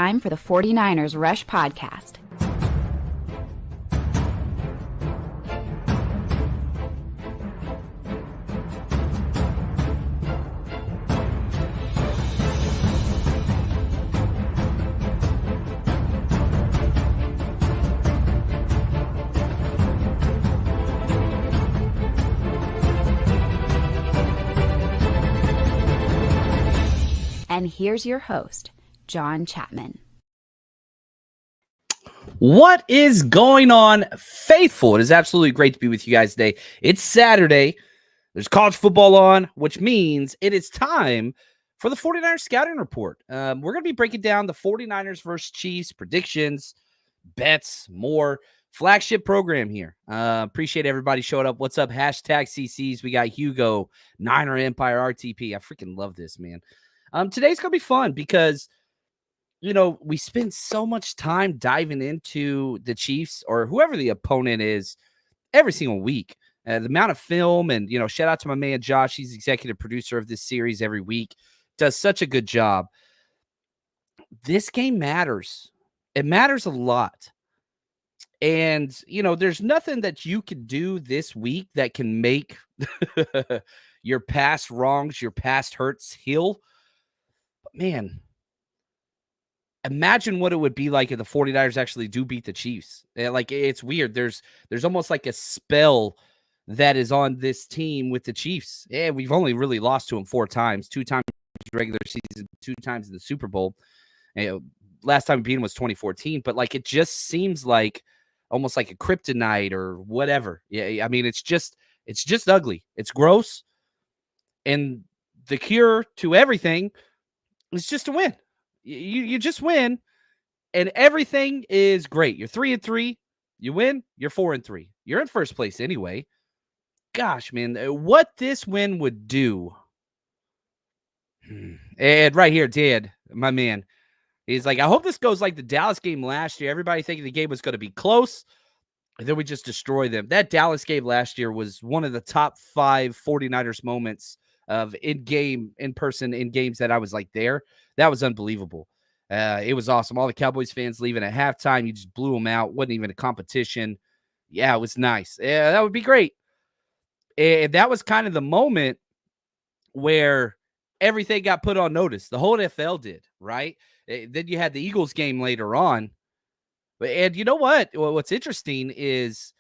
time for the 49ers Rush Podcast. And here's your host, John Chapman. What is going on, faithful? It is absolutely great to be with you guys today. It's Saturday. There's college football on, which means it is time for the 49ers Scouting Report. We're going to be breaking down the 49ers versus Chiefs, predictions, bets, more. Flagship program here. Appreciate everybody showing up. What's up? Hashtag CCs. We got Hugo, Niner Empire RTP. I freaking love this, man. Today's going to be fun because, you know, we spend so much time diving into the Chiefs or whoever the opponent is every single week. The amount of film and, you know, shout out to my man Josh. He's executive producer of this series every week. Does such a good job. This game matters. It matters a lot. And, you know, there's nothing that you can do this week that can make your past wrongs, your past hurts heal. Man, imagine what it would be like if the 49ers actually do beat the Chiefs. Like, it's weird. There's almost like a spell that is on this team with the Chiefs. Yeah, we've only really lost to them 4 times, 2 times regular season, 2 times in the Super Bowl. Last time we beat them was 2014, but like it just seems like almost like a kryptonite or whatever. Yeah, I mean, it's just ugly. It's gross. And the cure to everything is just to win. You just win, and everything is great. You're 3-3. You win. You're 4-3. You're in first place anyway. Gosh, man, what this win would do. And right here, Dad, my man, he's like, I hope this goes like the Dallas game last year. Everybody thinking the game was going to be close, and then we just destroy them. That Dallas game last year was one of the top 5 49ers moments of in-person games that I was like there. That was unbelievable. It was awesome. All the Cowboys fans leaving at halftime. You just blew them out. Wasn't even a competition. Yeah, it was nice. Yeah, that would be great. And that was kind of the moment where everything got put on notice. The whole NFL did, right? Then you had the Eagles game later on. And you know what? What's interesting is,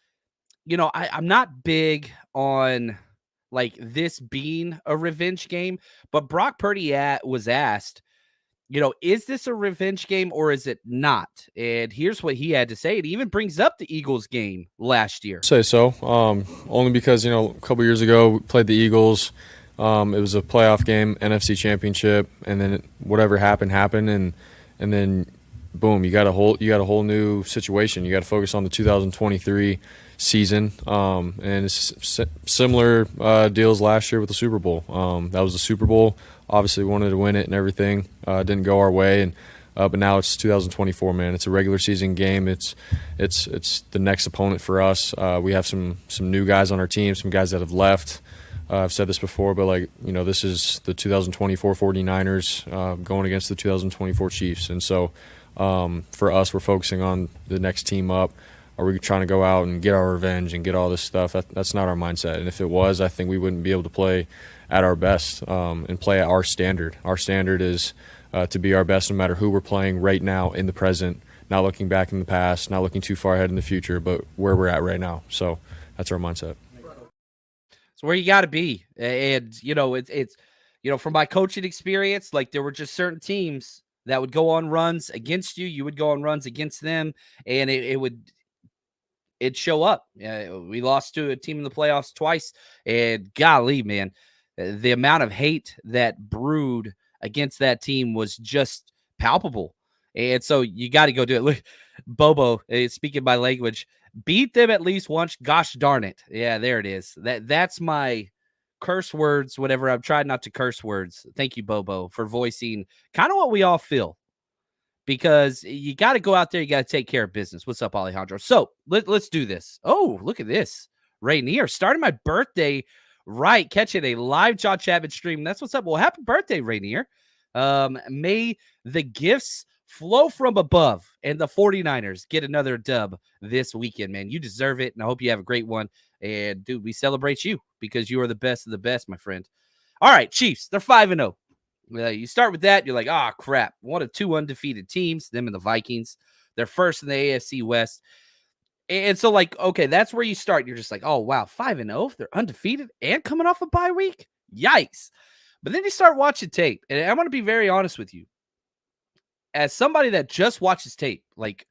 you know, I'm not big on like this being a revenge game, but Brock Purdy was asked, you know, is this a revenge game or is it not? And here's what he had to say. It even brings up the Eagles game last year. Say so. Only because, you know, a couple years ago we played the Eagles. It was a playoff game, NFC Championship, and then whatever happened, and then boom, you got a whole new situation. You got to focus on the 2023 season, and it's similar deals last year with the Super Bowl. That was the Super Bowl. Obviously, we wanted to win it and everything. Didn't go our way, and but now it's 2024, man. It's a regular season game. It's the next opponent for us. We have some new guys on our team, some guys that have left. I've said this before, but like, you know, this is the 2024 49ers going against the 2024 Chiefs, and so for us, we're focusing on the next team up. Are we trying to go out and get our revenge and get all this stuff? That's not our mindset. And if it was, I think we wouldn't be able to play at our best and play at our standard. Our standard is to be our best no matter who we're playing right now in the present, not looking back in the past, not looking too far ahead in the future, but where we're at right now. So that's our mindset. It's where you got to be. And, you know, it's you know, from my coaching experience, like there were just certain teams that would go on runs against you. You would go on runs against them, and it'd show up. We lost to a team in the playoffs twice, and golly, man, the amount of hate that brewed against that team was just palpable. And so you got to go do it. Look, Bobo, speaking my language, beat them at least once. Gosh darn it. Yeah, there it is. That's my curse words, whatever. I'm trying not to curse words. Thank you, Bobo, for voicing kind of what we all feel. Because you got to go out there. You got to take care of business. What's up, Alejandro? So let's do this. Oh, look at this. Rainier starting my birthday right. Catching a live John Chapman stream. That's what's up. Well, happy birthday, Rainier. May the gifts flow from above, and the 49ers get another dub this weekend, man. You deserve it, and I hope you have a great one. And, dude, we celebrate you because you are the best of the best, my friend. All right, Chiefs, they're 5-0. You start with that, you're like, crap. One of two undefeated teams, them and the Vikings. They're first in the AFC West. And so, like, okay, that's where you start. You're just like, oh, wow, 5-0. They're undefeated and coming off a bye week? Yikes. But then you start watching tape. And I'm going to be very honest with you. As somebody that just watches tape, like,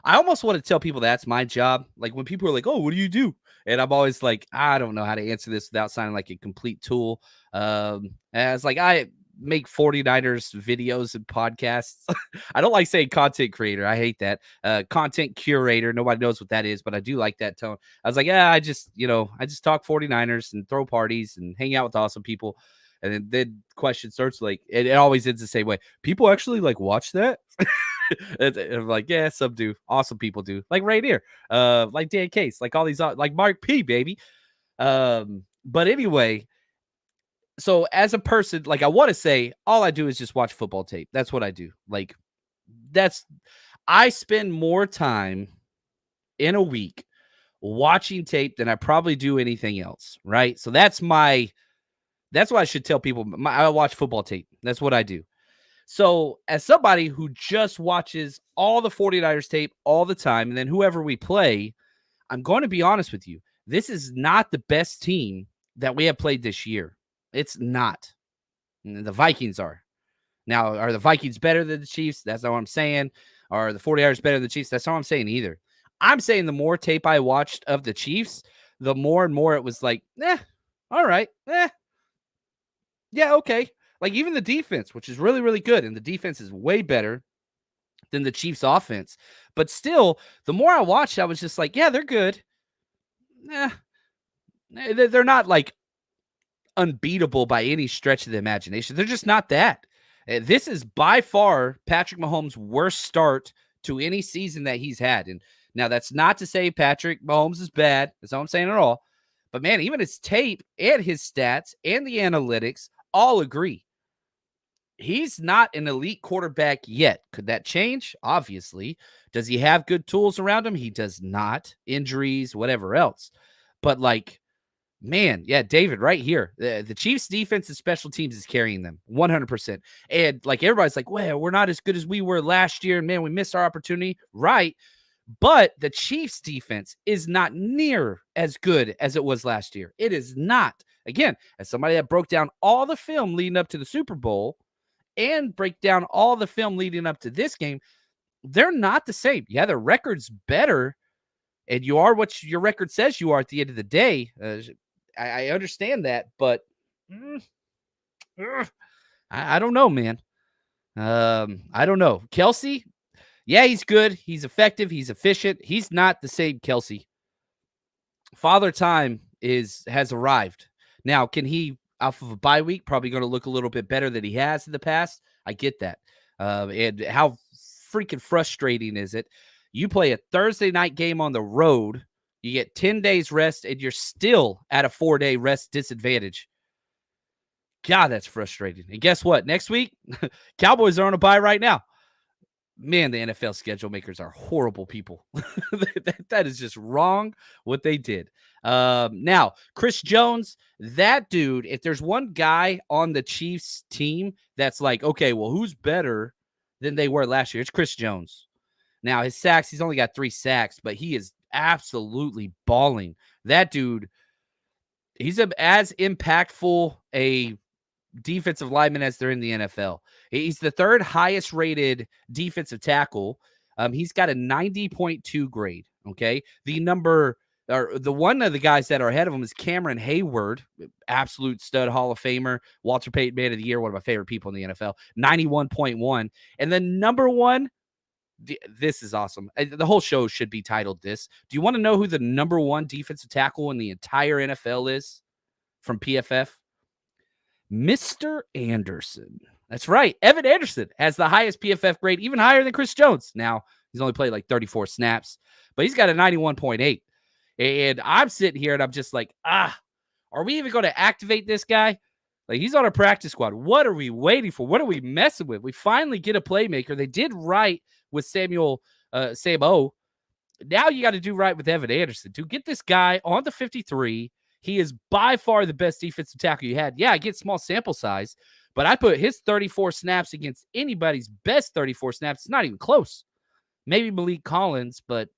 I almost want to tell people that's my job. Like, when people are like, oh, what do you do? And I'm always like, I don't know how to answer this without sounding like a complete tool. As like, I make 49ers videos and podcasts. I don't like saying content creator. I hate that. Content curator. Nobody knows what that is, but I do like that tone. I was like, I just talk 49ers and throw parties and hang out with awesome people. And then question starts like, it always ends the same way. People actually like watch that. I'm like, yeah, some do. Awesome people do. Like right here. Like Dan Case, like all these, like Mark P, baby. But anyway, so as a person, like I want to say, all I do is just watch football tape. That's what I do. Like I spend more time in a week watching tape than I probably do anything else. Right. So that's what I should tell people. I watch football tape. That's what I do. So as somebody who just watches all the 49ers tape all the time, and then whoever we play, I'm going to be honest with you. This is not the best team that we have played this year. It's not. The Vikings are. Now, are the Vikings better than the Chiefs? That's not what I'm saying. Are the 49ers better than the Chiefs? That's not what I'm saying either. I'm saying the more tape I watched of the Chiefs, the more and more it was like, all right, yeah, okay. Like even the defense, which is really, really good, and the defense is way better than the Chiefs' offense. But still, the more I watched, I was just like, yeah, they're good. They're not like unbeatable by any stretch of the imagination. They're just not that. This is by far Patrick Mahomes' worst start to any season that he's had. And now that's not to say Patrick Mahomes is bad. That's not what I'm saying at all. But man, even his tape and his stats and the analytics all agree. He's not an elite quarterback yet. Could that change? Obviously. Does he have good tools around him? He does not. Injuries, whatever else. But like, man, yeah, David, right here. The Chiefs' defense and special teams is carrying them 100%. And like everybody's like, well, we're not as good as we were last year. And man, we missed our opportunity. Right. But the Chiefs' defense is not near as good as it was last year. It is not. Again, as somebody that broke down all the film leading up to the Super Bowl and break down all the film leading up to this game, they're not the same. Yeah, their record's better. And you are what your record says you are at the end of the day. I understand that, but I don't know, man. I don't know. Kelsey, yeah, he's good. He's effective. He's efficient. He's not the same Kelsey. Father Time has arrived. Now, can he, off of a bye week, probably going to look a little bit better than he has in the past? I get that. And how freaking frustrating is it? You play a Thursday night game on the road. You get 10 days rest, and you're still at a 4-day rest disadvantage. God, that's frustrating. And guess what? Next week, Cowboys are on a bye right now. Man, the NFL schedule makers are horrible people. that is just wrong what they did. Now, Chris Jones, that dude, if there's one guy on the Chiefs team that's like, okay, well, who's better than they were last year? It's Chris Jones. Now, his sacks, he's only got 3 sacks, but he is absolutely balling. That dude, he's as impactful a defensive lineman as they're in the NFL. He's the 3rd highest rated defensive tackle. He's got a 90.2 grade. Okay. The one of the guys that are ahead of him is Cameron Hayward, absolute stud Hall of Famer, Walter Payton Man of the Year, one of my favorite people in the NFL, 91.1. And then number 1, this is awesome. The whole show should be titled this. Do you want to know who the number 1 defensive tackle in the entire NFL is from PFF? Mr. Anderson. That's right. Evan Anderson has the highest PFF grade, even higher than Chris Jones. Now, he's only played like 34 snaps, but he's got a 91.8. And I'm sitting here and I'm just like, are we even going to activate this guy? Like, he's on our practice squad. What are we waiting for? What are we messing with? We finally get a playmaker. They did right with Sam O. Now you got to do right with Evan Anderson. To get this guy on the 53, he is by far the best defensive tackle you had. Yeah, I get small sample size, but I put his 34 snaps against anybody's best 34 snaps. It's not even close. Maybe Malik Collins, but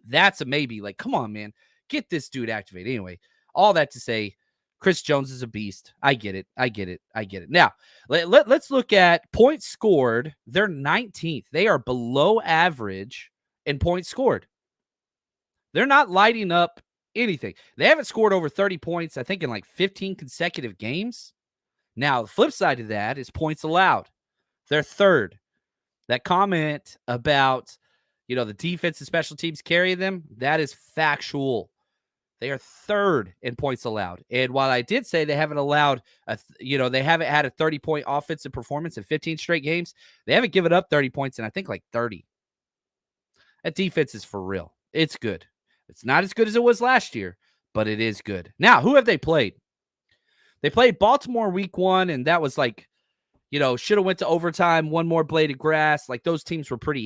that's a maybe. Like, come on, man. Get this dude activated. Anyway, all that to say, Chris Jones is a beast. I get it. Now, let's look at points scored. They're 19th. They are below average in points scored. They're not lighting up anything. They haven't scored over 30 points, I think, in like 15 consecutive games. Now, the flip side of that is points allowed. They're third. That comment about, the defense and special teams carrying them, that is factual. They are third in points allowed. And while I did say they haven't allowed, they haven't had a 30-point offensive performance in 15 straight games, they haven't given up 30 points in, I think, like 30. That defense is for real. It's good. It's not as good as it was last year, but it is good. Now, who have they played? They played Baltimore week 1, and that was like, should have went to overtime, one more blade of grass. Like, those teams were pretty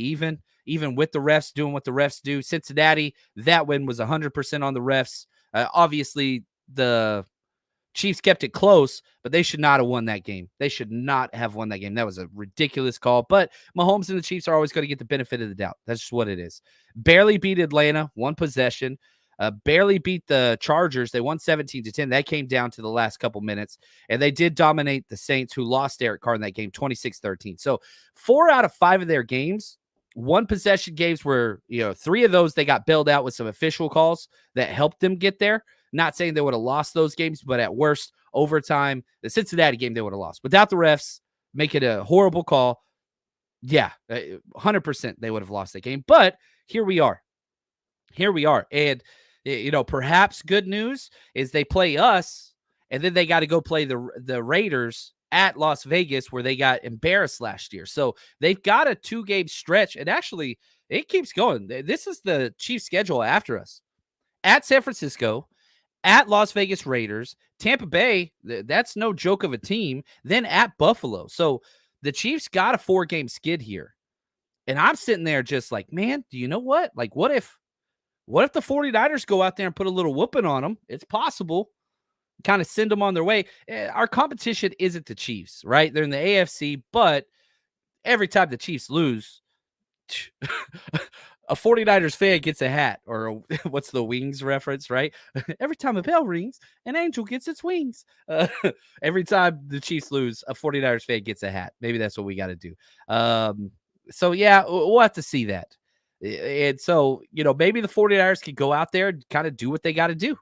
even with the refs doing what the refs do. Cincinnati, that win was 100% on the refs. Obviously, the Chiefs kept it close, but they should not have won that game. They should not have won that game. That was a ridiculous call. But Mahomes and the Chiefs are always going to get the benefit of the doubt. That's just what it is. Barely beat Atlanta, one possession. Barely beat the Chargers. They won 17-10. That came down to the last couple minutes. And they did dominate the Saints, who lost Derek Carr in that game, 26-13. So 4 out of 5 of their games, one possession games where, 3 of those they got bailed out with some official calls that helped them get there. Not saying they would have lost those games, but at worst, overtime, the Cincinnati game, they would have lost. Without the refs, make it a horrible call. Yeah, 100% they would have lost that game. But here we are. And, perhaps good news is they play us, and then they got to go play the Raiders at Las Vegas, where they got embarrassed last year. So they've got a 2-game stretch, and actually it keeps going. This is the Chiefs schedule after us. At San Francisco, at Las Vegas Raiders, Tampa Bay, that's no joke of a team, then at Buffalo. So the Chiefs got a 4-game skid here. And I'm sitting there just like, man, do you know what? Like, what if the 49ers go out there and put a little whooping on them? It's possible. Kind of send them on their way. Our competition isn't the Chiefs, right? They're in the AFC, but every time the Chiefs lose, a 49ers fan gets a hat, or what's the Wings reference, right? Every time a bell rings, an angel gets its wings. Every time the Chiefs lose, a 49ers fan gets a hat. Maybe that's what we got to do. So, yeah, we'll have to see that. And so, maybe the 49ers can go out there and kind of do what they got to do.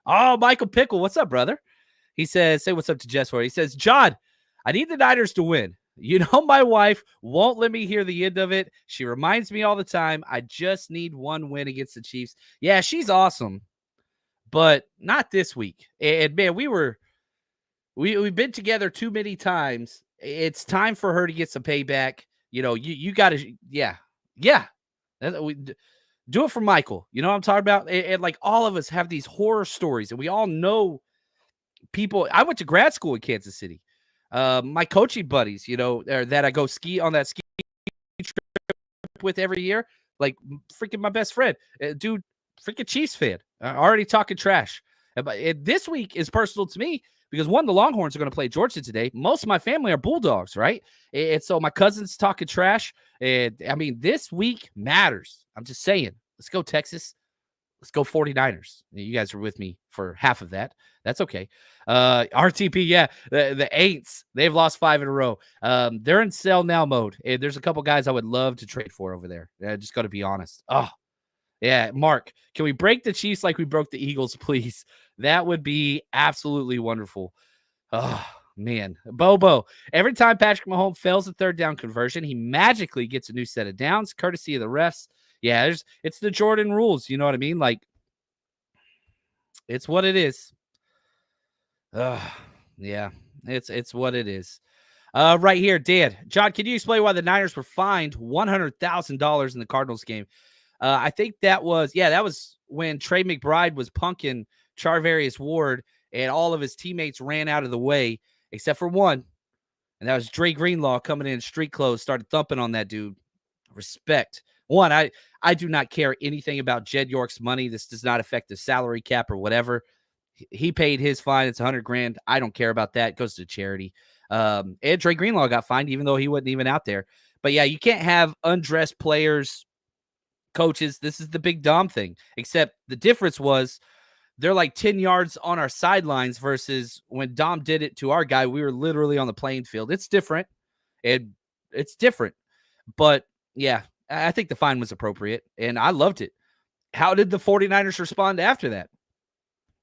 Oh, Michael Pickle, what's up, brother? He says, say what's up to Jess for. He says, John, I need the Niners to win. My wife won't let me hear the end of it. She reminds me all the time, I just need one win against the Chiefs. Yeah, she's awesome, but not this week. And, man, we've been together too many times. It's time for her to get some payback. You got to, yeah. Do it for Michael. You know what I'm talking about? And like, all of us have these horror stories, and we all know people. I went to grad school in Kansas City. My coaching buddies, that I go ski on that ski trip with every year, like freaking my best friend, dude, freaking Chiefs fan, already talking trash. But this week is personal to me because, one, the Longhorns are going to play Georgia today. Most of my family are Bulldogs, right? And so my cousin's talking trash. And I mean, this week matters. I'm just saying, let's go Texas. Let's go 49ers. You guys were with me for half of that. That's okay. RTP, yeah, the Aints, they've lost 5 in a row. They're in sell now mode. And there's a couple guys I would love to trade for over there. Just got to be honest. Oh, yeah, Mark, can we break the Chiefs like we broke the Eagles, please? That would be absolutely wonderful. Oh, man. Bobo, every time Patrick Mahomes fails a third down conversion, he magically gets a new set of downs, courtesy of the refs. Yeah, it's the Jordan rules. You know what I mean? Like, it's what it is. Yeah, it's what it is. Right here, Dan. John, can you explain why the Niners were fined $100,000 in the Cardinals game? I think that was when Trey McBride was punking Charvarius Ward, and all of his teammates ran out of the way except for one, and that was Dre Greenlaw coming in street clothes, started thumping on that dude. Respect. One, I do not care anything about Jed York's money. This does not affect the salary cap or whatever. He paid his fine. It's $100,000. I don't care about that. It goes to charity. And Dre Greenlaw got fined, even though he wasn't even out there. But yeah, you can't have undressed players, coaches. This is the big Dom thing. Except the difference was they're like 10 yards on our sidelines versus when Dom did it to our guy, we were literally on the playing field. It's different. It's different. But yeah, I think the fine was appropriate, and I loved it. How did the 49ers respond after that?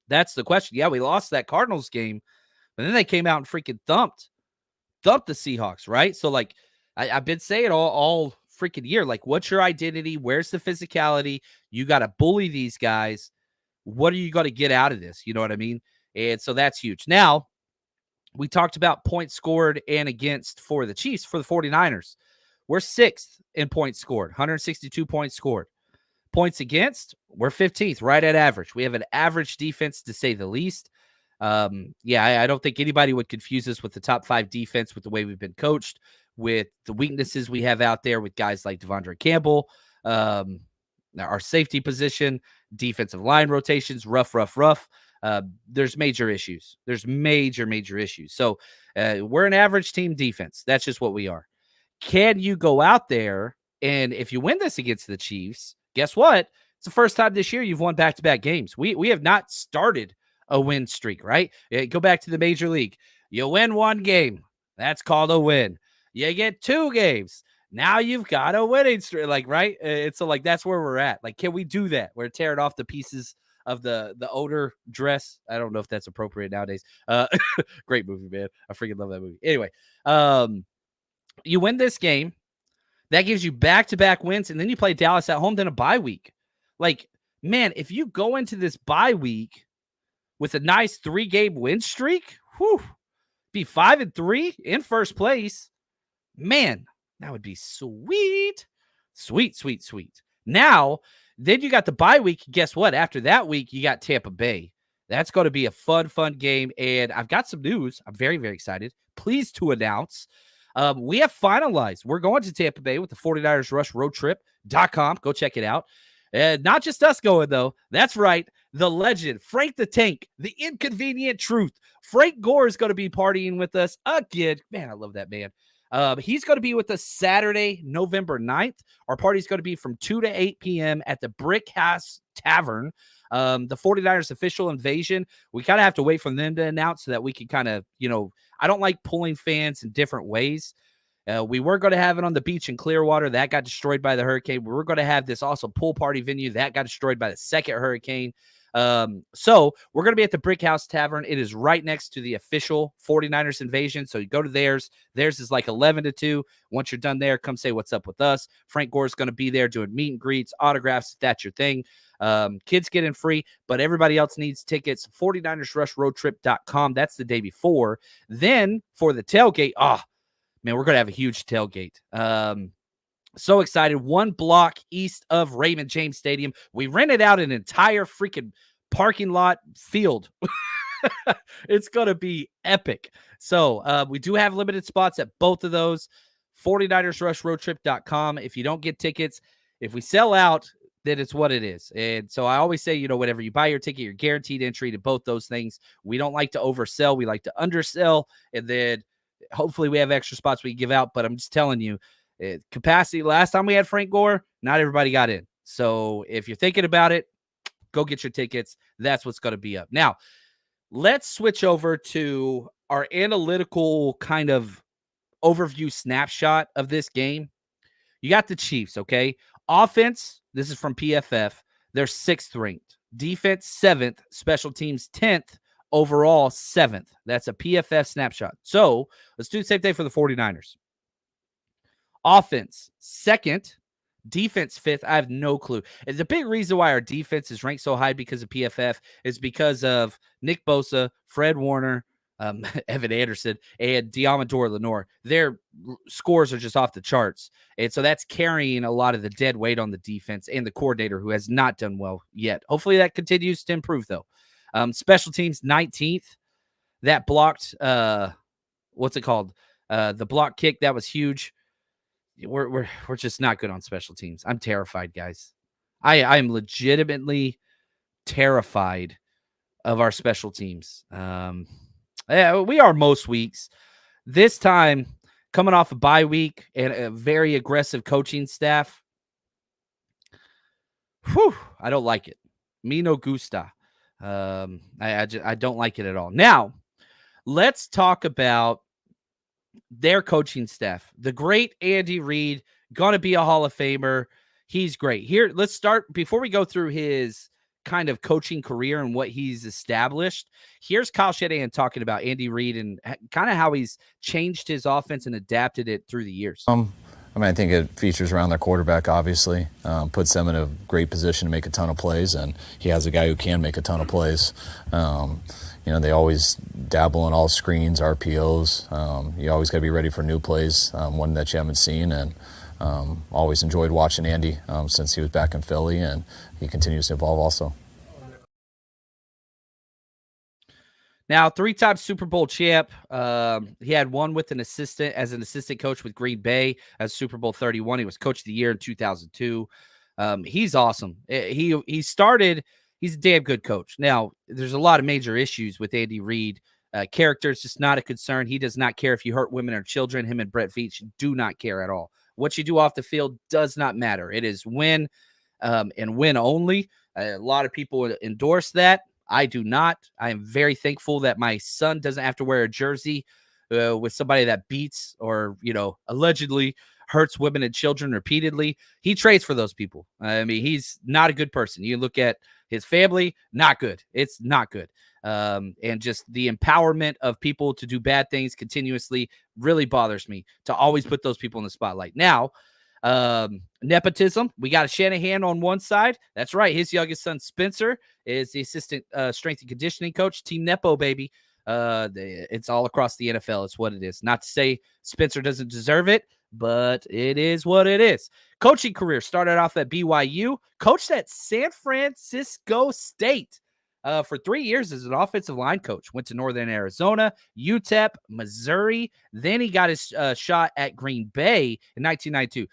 That's the question. Yeah, we lost that Cardinals game, but then they came out and freaking thumped the Seahawks, right? So, like, I've been saying all freaking year, like, what's your identity? Where's the physicality? You got to bully these guys. What are you going to get out of this? You know what I mean? And so that's huge. Now, we talked about points scored and against for the Chiefs. For the 49ers, we're 6th in points scored, 162 points scored. Points against, we're 15th, right at average. We have an average defense, to say the least. I don't think anybody would confuse us with the top 5 defense with the way we've been coached, with the weaknesses we have out there with guys like Devondre Campbell, our safety position, defensive line rotations, rough. There's major issues. There's major issues. So we're an average team defense. That's just what we are. Can you go out there, and if you win this against the Chiefs, guess what? It's the first time this year you've won back-to-back games. We have not started a win streak, right? Go back to the Major League. You win one game. That's called a win. You get 2 games. Now you've got a winning streak, like, right? It's so, like, that's where we're at. Like, can we do that? We're tearing off the pieces of the older dress. I don't know if that's appropriate nowadays. Great movie, man. I freaking love that movie. Anyway, you win this game. That gives you back-to-back wins, and then you play Dallas at home, then a bye week. Like, man, if you go into this bye week with a nice 3-game win streak, be 5-3 in first place, man, that would be sweet. Sweet. Now, then you got the bye week. Guess what? After that week, you got Tampa Bay. That's going to be a fun game, and I've got some news. I'm very, very excited. Pleased to announce we have finalized. We're going to Tampa Bay with the 49ers Rush Road Trip.com. Go check it out. And not just us going, though. That's right. The legend, Frank the Tank, the inconvenient truth. Frank Gore is going to be partying with us again. Man, I love that man. He's going to be with us Saturday, November 9th. Our party's going to be from 2 to 8 p.m. at the Brick House Tavern. The 49ers official invasion. We kind of have to wait for them to announce so that we can kind of, I don't like pulling fans in different ways. We were going to have it on the beach in Clearwater. That got destroyed by the hurricane. We were going to have this also pool party venue. That got destroyed by the second hurricane. So we're going to be at the Brick House Tavern. It is right next to the official 49ers invasion. So you go to theirs. Theirs is like 11 to 2. Once you're done there, come say what's up with us. Frank Gore is going to be there doing meet and greets, autographs, if that's your thing. Kids get in free, but everybody else needs tickets. 49ersrushroadtrip.com. That's the day before. Then for the tailgate, man, we're going to have a huge tailgate. So excited. 1 block east of Raymond James Stadium. We rented out an entire freaking parking lot field. It's going to be epic. So we do have limited spots at both of those. 49ersrushroadtrip.com. If you don't get tickets, if we sell out, then it's what it is. And so I always say, whenever you buy your ticket, you're guaranteed entry to both those things. We don't like to oversell. We like to undersell. And then hopefully we have extra spots we can give out. But I'm just telling you, capacity, last time we had Frank Gore, not everybody got in. So if you're thinking about it, go get your tickets. That's what's going to be up. Now, let's switch over to our analytical kind of overview snapshot of this game. You got the Chiefs, okay? Offense, this is from PFF. They're 6th ranked. Defense, 7th. Special teams, 10th. Overall, 7th. That's a PFF snapshot. So let's do the same thing for the 49ers. Offense, 2nd. Defense, 5th. I have no clue. And the big reason why our defense is ranked so high because of PFF is because of Nick Bosa, Fred Warner, Evan Anderson, and Diamador Lenore. Their scores are just off the charts. And so that's carrying a lot of the dead weight on the defense and the coordinator, who has not done well yet. Hopefully that continues to improve, though. Special teams 19th. That blocked what's it called? The block kick, that was huge. We're just not good on special teams. I'm terrified, guys. I am legitimately terrified of our special teams. Yeah, we are most weeks. This time, coming off a bye week and a very aggressive coaching staff, I don't like it. Me no gusta. I don't like it at all. Now, let's talk about their coaching staff. The great Andy Reid, gonna be a Hall of Famer. He's great. Here, let's start before we go through his kind of coaching career and what he's established. Here's Kyle Shanahan talking about Andy Reid and kind of how he's changed his offense and adapted it through the years. I think it features around their quarterback, obviously. Puts them in a great position to make a ton of plays, and he has a guy who can make a ton of plays. They always dabble in all screens, RPOs. You always got to be ready for new plays, one that you haven't seen, and always enjoyed watching Andy since he was back in Philly, and he continues to evolve also. Now, 3-time Super Bowl champ. He had one with an assistant coach with Green Bay as Super Bowl 31. He was coach of the year in 2002. He's awesome. He's a damn good coach. Now, there's a lot of major issues with Andy Reid. Character is just not a concern. He does not care if you hurt women or children. Him and Brett Veach do not care at all. What you do off the field does not matter. It is win and win only. A lot of people endorse that. I do not. I am very thankful that my son doesn't have to wear a jersey with somebody that beats or, allegedly hurts women and children repeatedly. He trades for those people. I mean, he's not a good person. You look at his family, not good. It's not good. And just the empowerment of people to do bad things continuously really bothers me, to always put those people in the spotlight. Now, nepotism. We got a Shanahan on one side. That's right. His youngest son, Spencer, is the assistant strength and conditioning coach. Team Nepo, baby. It's all across the NFL. It's what it is. Not to say Spencer doesn't deserve it, but it is what it is. Coaching career started off at BYU, coached at San Francisco State for 3 years as an offensive line coach. Went to Northern Arizona, UTEP, Missouri. Then he got his shot at Green Bay in 1992.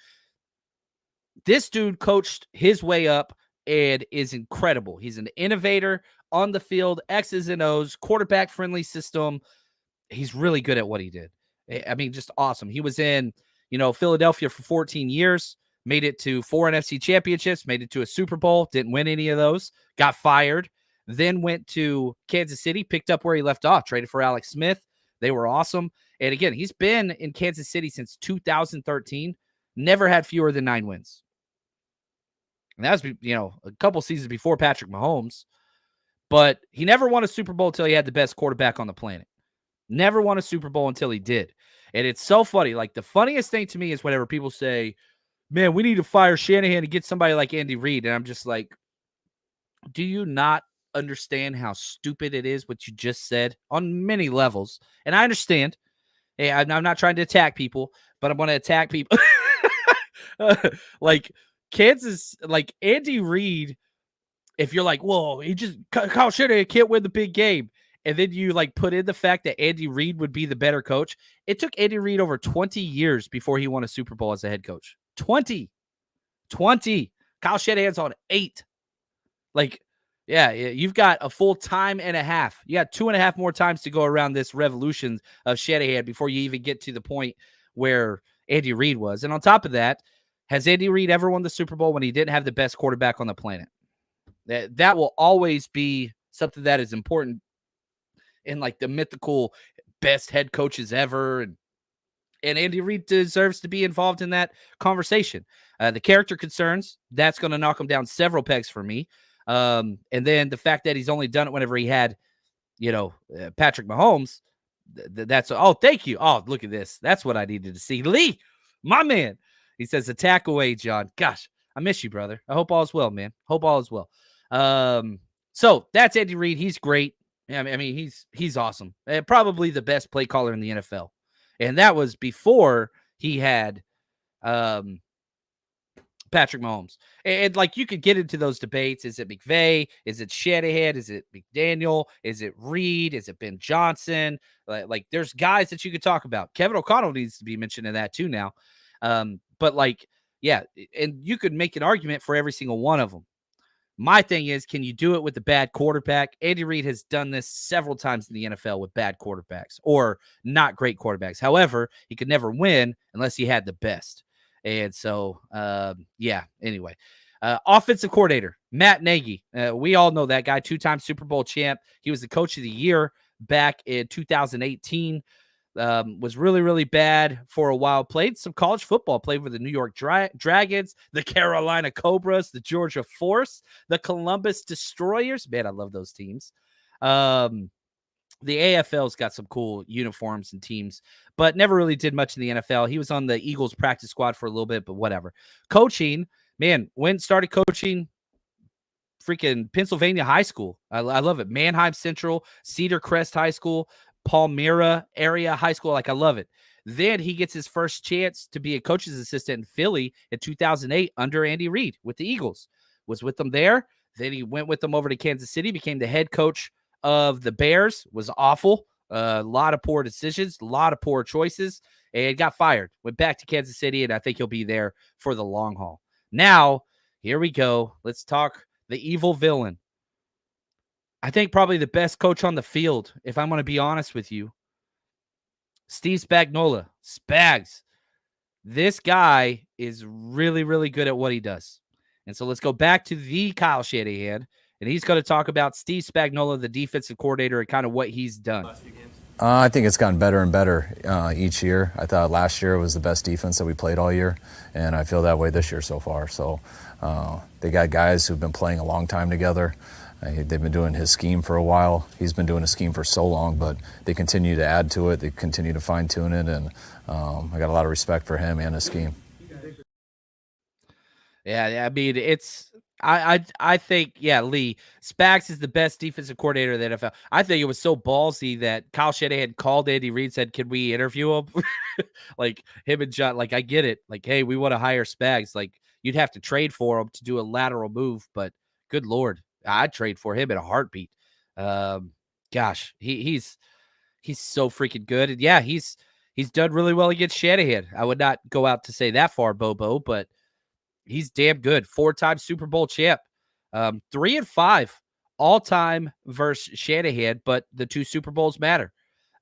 This dude coached his way up and is incredible. He's an innovator on the field, X's and O's, quarterback-friendly system. He's really good at what he did. I mean, just awesome. He was in, Philadelphia for 14 years, made it to 4 NFC championships, made it to a Super Bowl, didn't win any of those, got fired, then went to Kansas City, picked up where he left off, traded for Alex Smith. They were awesome. And again, he's been in Kansas City since 2013, never had fewer than 9 wins. And that was, a couple seasons before Patrick Mahomes. But he never won a Super Bowl until he had the best quarterback on the planet. Never won a Super Bowl until he did. And it's so funny. Like, the funniest thing to me is whenever people say, man, we need to fire Shanahan to get somebody like Andy Reid. And I'm just like, do you not understand how stupid it is what you just said on many levels? And I understand. Hey, I'm not trying to attack people, but I'm going to attack people. Like, Kansas, like Andy Reid, if you're like, whoa, Kyle Shanahan can't win the big game. And then you put in the fact that Andy Reid would be the better coach. It took Andy Reid over 20 years before he won a Super Bowl as a head coach. 20. Kyle Shanahan's on 8. Yeah, you've got a full time and a half. You got 2.5 more times to go around this revolution of Shanahan before you even get to the point where Andy Reid was. And on top of that, has Andy Reid ever won the Super Bowl when he didn't have the best quarterback on the planet? That will always be something that is important in the mythical best head coaches ever. And Andy Reid deserves to be involved in that conversation. The character concerns, that's going to knock him down several pegs for me. And then the fact that he's only done it whenever he had, Patrick Mahomes, thank you. Oh, look at this. That's what I needed to see. Lee, my man. He says, attack away, John. Gosh, I miss you, brother. I hope all is well, man. Hope all is well. So that's Andy Reid. He's great. I mean, he's awesome. Probably the best play caller in the NFL. And that was before he had Patrick Mahomes. And like you could get into those debates. Is it McVay? Is it Shanahan? Is it McDaniel? Is it Reed? Is it Ben Johnson? Like there's guys that you could talk about. Kevin O'Connell needs to be mentioned in that too now. But like, yeah, and you could make an argument for every single one of them. My thing is, can you do it with a bad quarterback? Andy Reid has done this several times in the NFL with bad quarterbacks or not great quarterbacks. However, he could never win unless he had the best. And so, yeah, anyway. Offensive coordinator, Matt Nagy. We all know that guy, 2-time Super Bowl champ. He was the coach of the year back in 2018. Was really, really bad for a while. Played some college football. Played with the New York Dragons, the Carolina Cobras, the Georgia Force, the Columbus Destroyers. Man, I love those teams. The AFL's got some cool uniforms and teams, but never really did much in the NFL. He was on the Eagles practice squad for a little bit, but whatever. Coaching, man, started coaching freaking Pennsylvania high school. I love it. Manheim Central, Cedar Crest High School, Palmyra area high school. Like, I love it. Then he gets his first chance to be a coach's assistant in Philly in 2008 under Andy Reid with the Eagles. Was with them there. Then he went with them over to Kansas City, became the head coach of the Bears. Was awful. A lot of poor decisions, a lot of poor choices, and got fired. Went back to Kansas City, and I think he'll be there for the long haul. Now, here we go. Let's talk the evil villain. I think probably the best coach on the field, if I'm going to be honest with you. Steve Spagnuolo. Spags. This guy is really, really good at what he does. And so let's go back to the Kyle Shanahan, and he's going to talk about Steve Spagnuolo, the defensive coordinator, and kind of what he's done. I think it's gotten better and better each year. I thought last year was the best defense that we played all year, and I feel that way this year so far. So they got guys who've been playing a long time together. They've been doing his scheme for a while. He's been doing a scheme for so long, but they continue to add to it. They continue to fine-tune it, and I got a lot of respect for him and his scheme. Yeah, I mean, I think, yeah, Lee, Spags is the best defensive coordinator in the NFL. I think it was so ballsy that Kyle Shanahan called Andy Reid, said, can we interview him? Like, him and John, like, I get it. Like, hey, we want to hire Spags. Like, you'd have to trade for him to do a lateral move, but good Lord. I'd trade for him in a heartbeat. Gosh, he's so freaking good. And yeah, he's done really well against Shanahan. I would not go out to say that far, Bobo, but he's damn good. 4-time Super Bowl champ. 3-5 all-time versus Shanahan, but the 2 Super Bowls matter.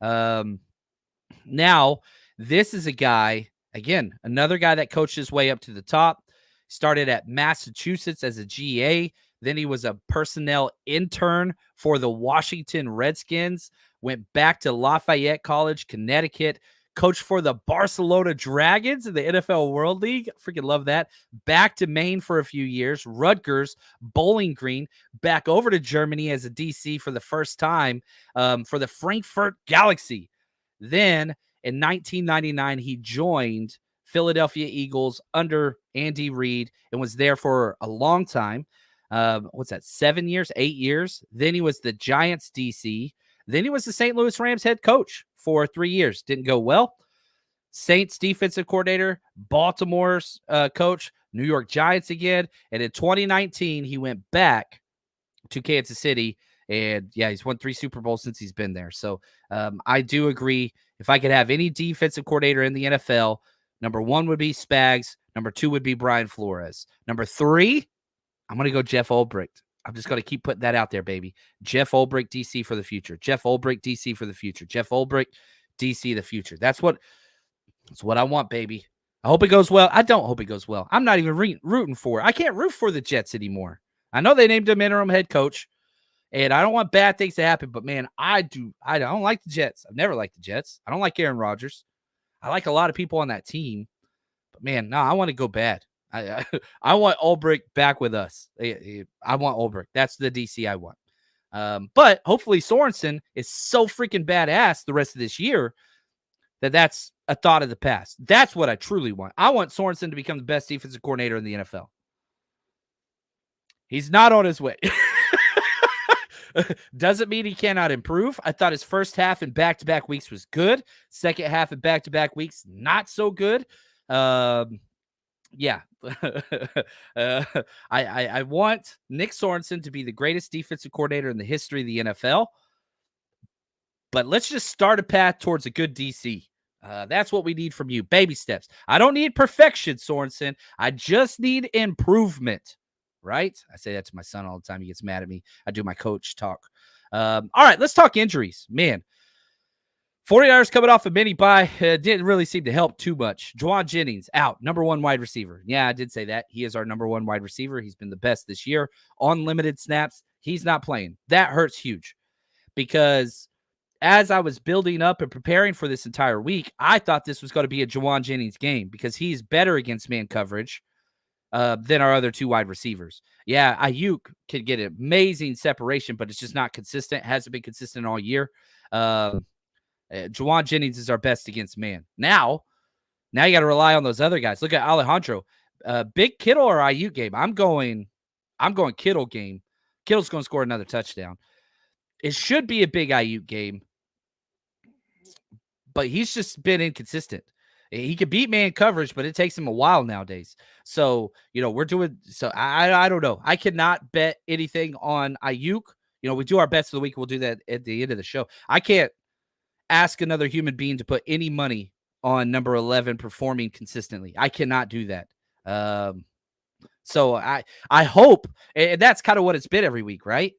Now, this is a guy, again, another guy that coached his way up to the top. Started at Massachusetts as a GA. Then he was a personnel intern for the Washington Redskins, went back to Lafayette College, Connecticut, coached for the Barcelona Dragons in the NFL World League. Freaking love that. Back to Maine for a few years, Rutgers, Bowling Green, back over to Germany as a DC for the first time for the Frankfurt Galaxy. Then in 1999, he joined Philadelphia Eagles under Andy Reid and was there for a long time. What's that, 7 years, 8 years? Then he was the Giants DC. Then he was the St. Louis Rams head coach for 3 years. Didn't go well. Saints defensive coordinator, Baltimore's coach, New York Giants again. And in 2019, he went back to Kansas City. And yeah, he's won 3 Super Bowls since he's been there. So I do agree. If I could have any defensive coordinator in the NFL, number 1 would be Spags. Number 2 would be Brian Flores. Number 3, I'm going to go Jeff Ulbrich. I'm just going to keep putting that out there, baby. Jeff Ulbrich, DC for the future. Jeff Ulbrich, DC for the future. Jeff Ulbrich, DC the future. That's what I want, baby. I hope it goes well. I don't hope it goes well. I'm not even rooting for it. I can't root for the Jets anymore. I know they named him interim head coach, and I don't want bad things to happen, but, man, I don't like the Jets. I've never liked the Jets. I don't like Aaron Rodgers. I like a lot of people on that team, but, man, no, I want to go bad. I want Ulbrich back with us. I want Ulbrich. That's the DC I want. But hopefully Sorensen is so freaking badass the rest of this year that's a thought of the past. That's what I truly want. I want Sorensen to become the best defensive coordinator in the NFL. He's not on his way. Doesn't mean he cannot improve. I thought his first half in back-to-back weeks was good. Second half in back-to-back weeks, not so good. Yeah. I want Nick Sorensen to be the greatest defensive coordinator in the history of the NFL, but let's just start a path towards a good DC. That's what we need from you. Baby steps. I don't need perfection, Sorensen. I just need improvement, right? I say that to my son all the time. He gets mad at me. I do my coach talk. All right, let's talk injuries. Man, 49ers coming off a mini bye. Didn't really seem to help too much. Juwan Jennings out, number one wide receiver. Yeah, I did say that. He is our number one wide receiver. He's been the best this year. On limited snaps, he's not playing. That hurts huge because as I was building up and preparing for this entire week, I thought this was going to be a Juwan Jennings game because he's better against man coverage than our other two wide receivers. Yeah, Ayuk can get amazing separation, but it's just not consistent. Hasn't been consistent all year. Juwan Jennings is our best against man. Now you got to rely on those other guys. Look at Alejandro. Big Kittle or Ayuk game? I'm going Kittle game. Kittle's going to score another touchdown. It should be a big Ayuk game, but he's just been inconsistent. He could beat man coverage, but it takes him a while nowadays. So, we're doing – so I don't know. I cannot bet anything on Ayuk. We do our bets of the week. We'll do that at the end of the show. I can't ask another human being to put any money on number 11 performing consistently. I cannot do that. So I hope – and that's kind of what it's been every week, right?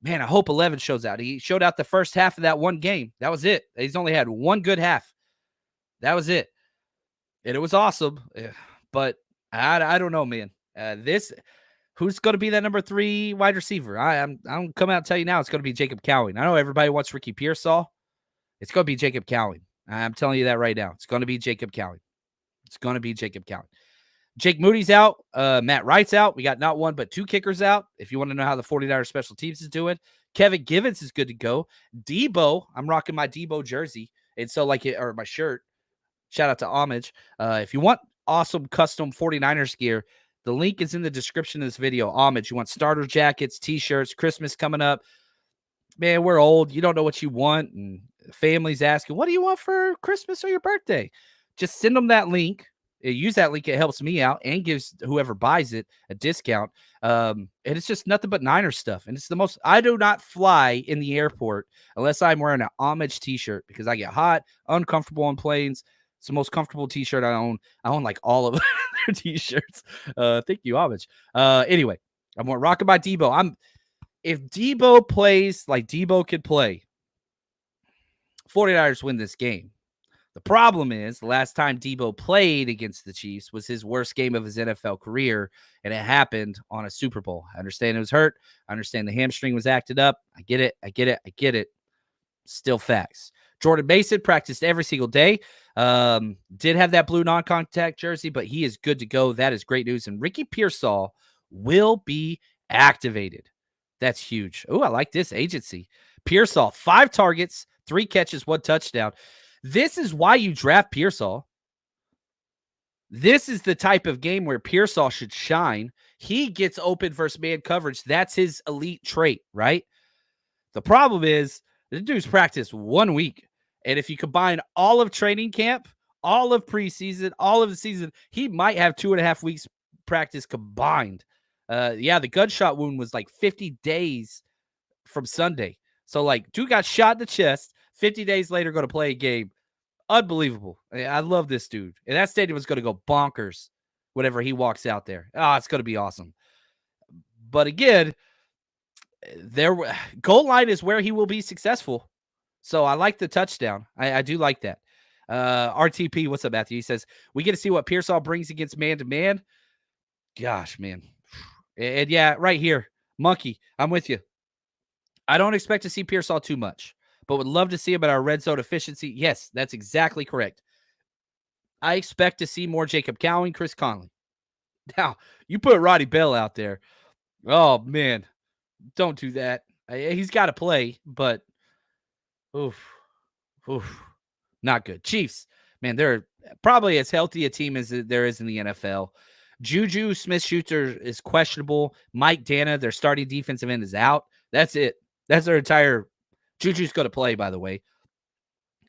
Man, I hope 11 shows out. He showed out the first half of that one game. That was it. He's only had one good half. That was it. And it was awesome. But I don't know, man. Who's going to be that number 3 wide receiver? I'm coming out and tell you now it's going to be Jacob Cowing. I know everybody wants Ricky Pearsall. It's going to be Jacob Cowing. I'm telling you that right now. It's going to be Jacob Cowing. It's going to be Jacob Cowing. Jake Moody's out. Matt Wright's out. We got not one but 2 kickers out. If you want to know how the 49ers special teams is doing, Kevin Givens is good to go. Debo, I'm rocking my Debo jersey. And so or my shirt. Shout out to Homage. If you want awesome custom 49ers gear, the link is in the description of this video. Homage. You want starter jackets, t-shirts, Christmas coming up. Man, we're old. You don't know what you want. And family's asking, what do you want for Christmas or your birthday? Just send them that link. Use that link. It helps me out and gives whoever buys it a discount. And it's just nothing but Niners stuff. And it's the most, I do not fly in the airport unless I'm wearing an Homage t-shirt because I get hot, uncomfortable on planes. It's the most comfortable t-shirt I own. I own like all of their t-shirts. Thank you, Homage. Anyway, I'm rocking my Debo. If Debo plays like Debo could play, 49ers win this game. The problem is the last time Debo played against the Chiefs was his worst game of his NFL career, and it happened on a Super Bowl. I understand it was hurt. I understand the hamstring was acted up. I get it. Still facts. Jordan Mason practiced every single day. Did have that blue non-contact jersey, but he is good to go. That is great news. And Ricky Pearsall will be activated. That's huge. Oh, I like this agency. Pearsall, 5 targets, 3 catches, 1 touchdown. This is why you draft Pearsall. This is the type of game where Pearsall should shine. He gets open versus man coverage. That's his elite trait, right? The problem is the dude's practiced 1 week. And if you combine all of training camp, all of preseason, all of the season, he might have 2.5 weeks practice combined. The gunshot wound was like 50 days from Sunday. So, dude got shot in the chest. 50 days later, going to play a game. Unbelievable. I love this dude. And that stadium is going to go bonkers whenever he walks out there. It's going to be awesome. But again, goal line is where he will be successful. So I like the touchdown. I do like that. RTP, what's up, Matthew? He says, we get to see what Pearsall brings against man-to-man. Gosh, man. And yeah, right here. Monkey, I'm with you. I don't expect to see Pearsall too much, but would love to see him at our red zone efficiency. Yes, that's exactly correct. I expect to see more Jacob Cowing, Chris Conley. Now, you put Roddy Bell out there. Oh, man. Don't do that. He's got to play, but oof, not good. Chiefs, man, they're probably as healthy a team as there is in the NFL. Juju Smith-Schuster is questionable. Mike Dana, their starting defensive end, is out. That's it. That's their entire – Juju's going to play, by the way.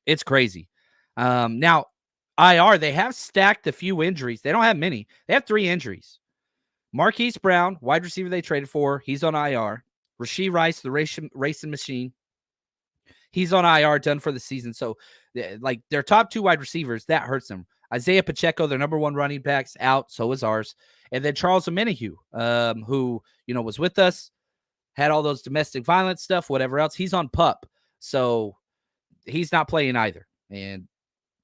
It's crazy. Now, IR, they have stacked a few injuries. They don't have many. They have 3 injuries. Marquise Brown, wide receiver they traded for, he's on IR. Rashee Rice, the racing machine, he's on IR, done for the season. So, like, their top 2 wide receivers, that hurts them. Isaiah Pacheco, their number 1 running back's out. So is ours. And then Charles Omenihu, who, was with us, had all those domestic violence stuff, whatever else. He's on PUP. So he's not playing either. And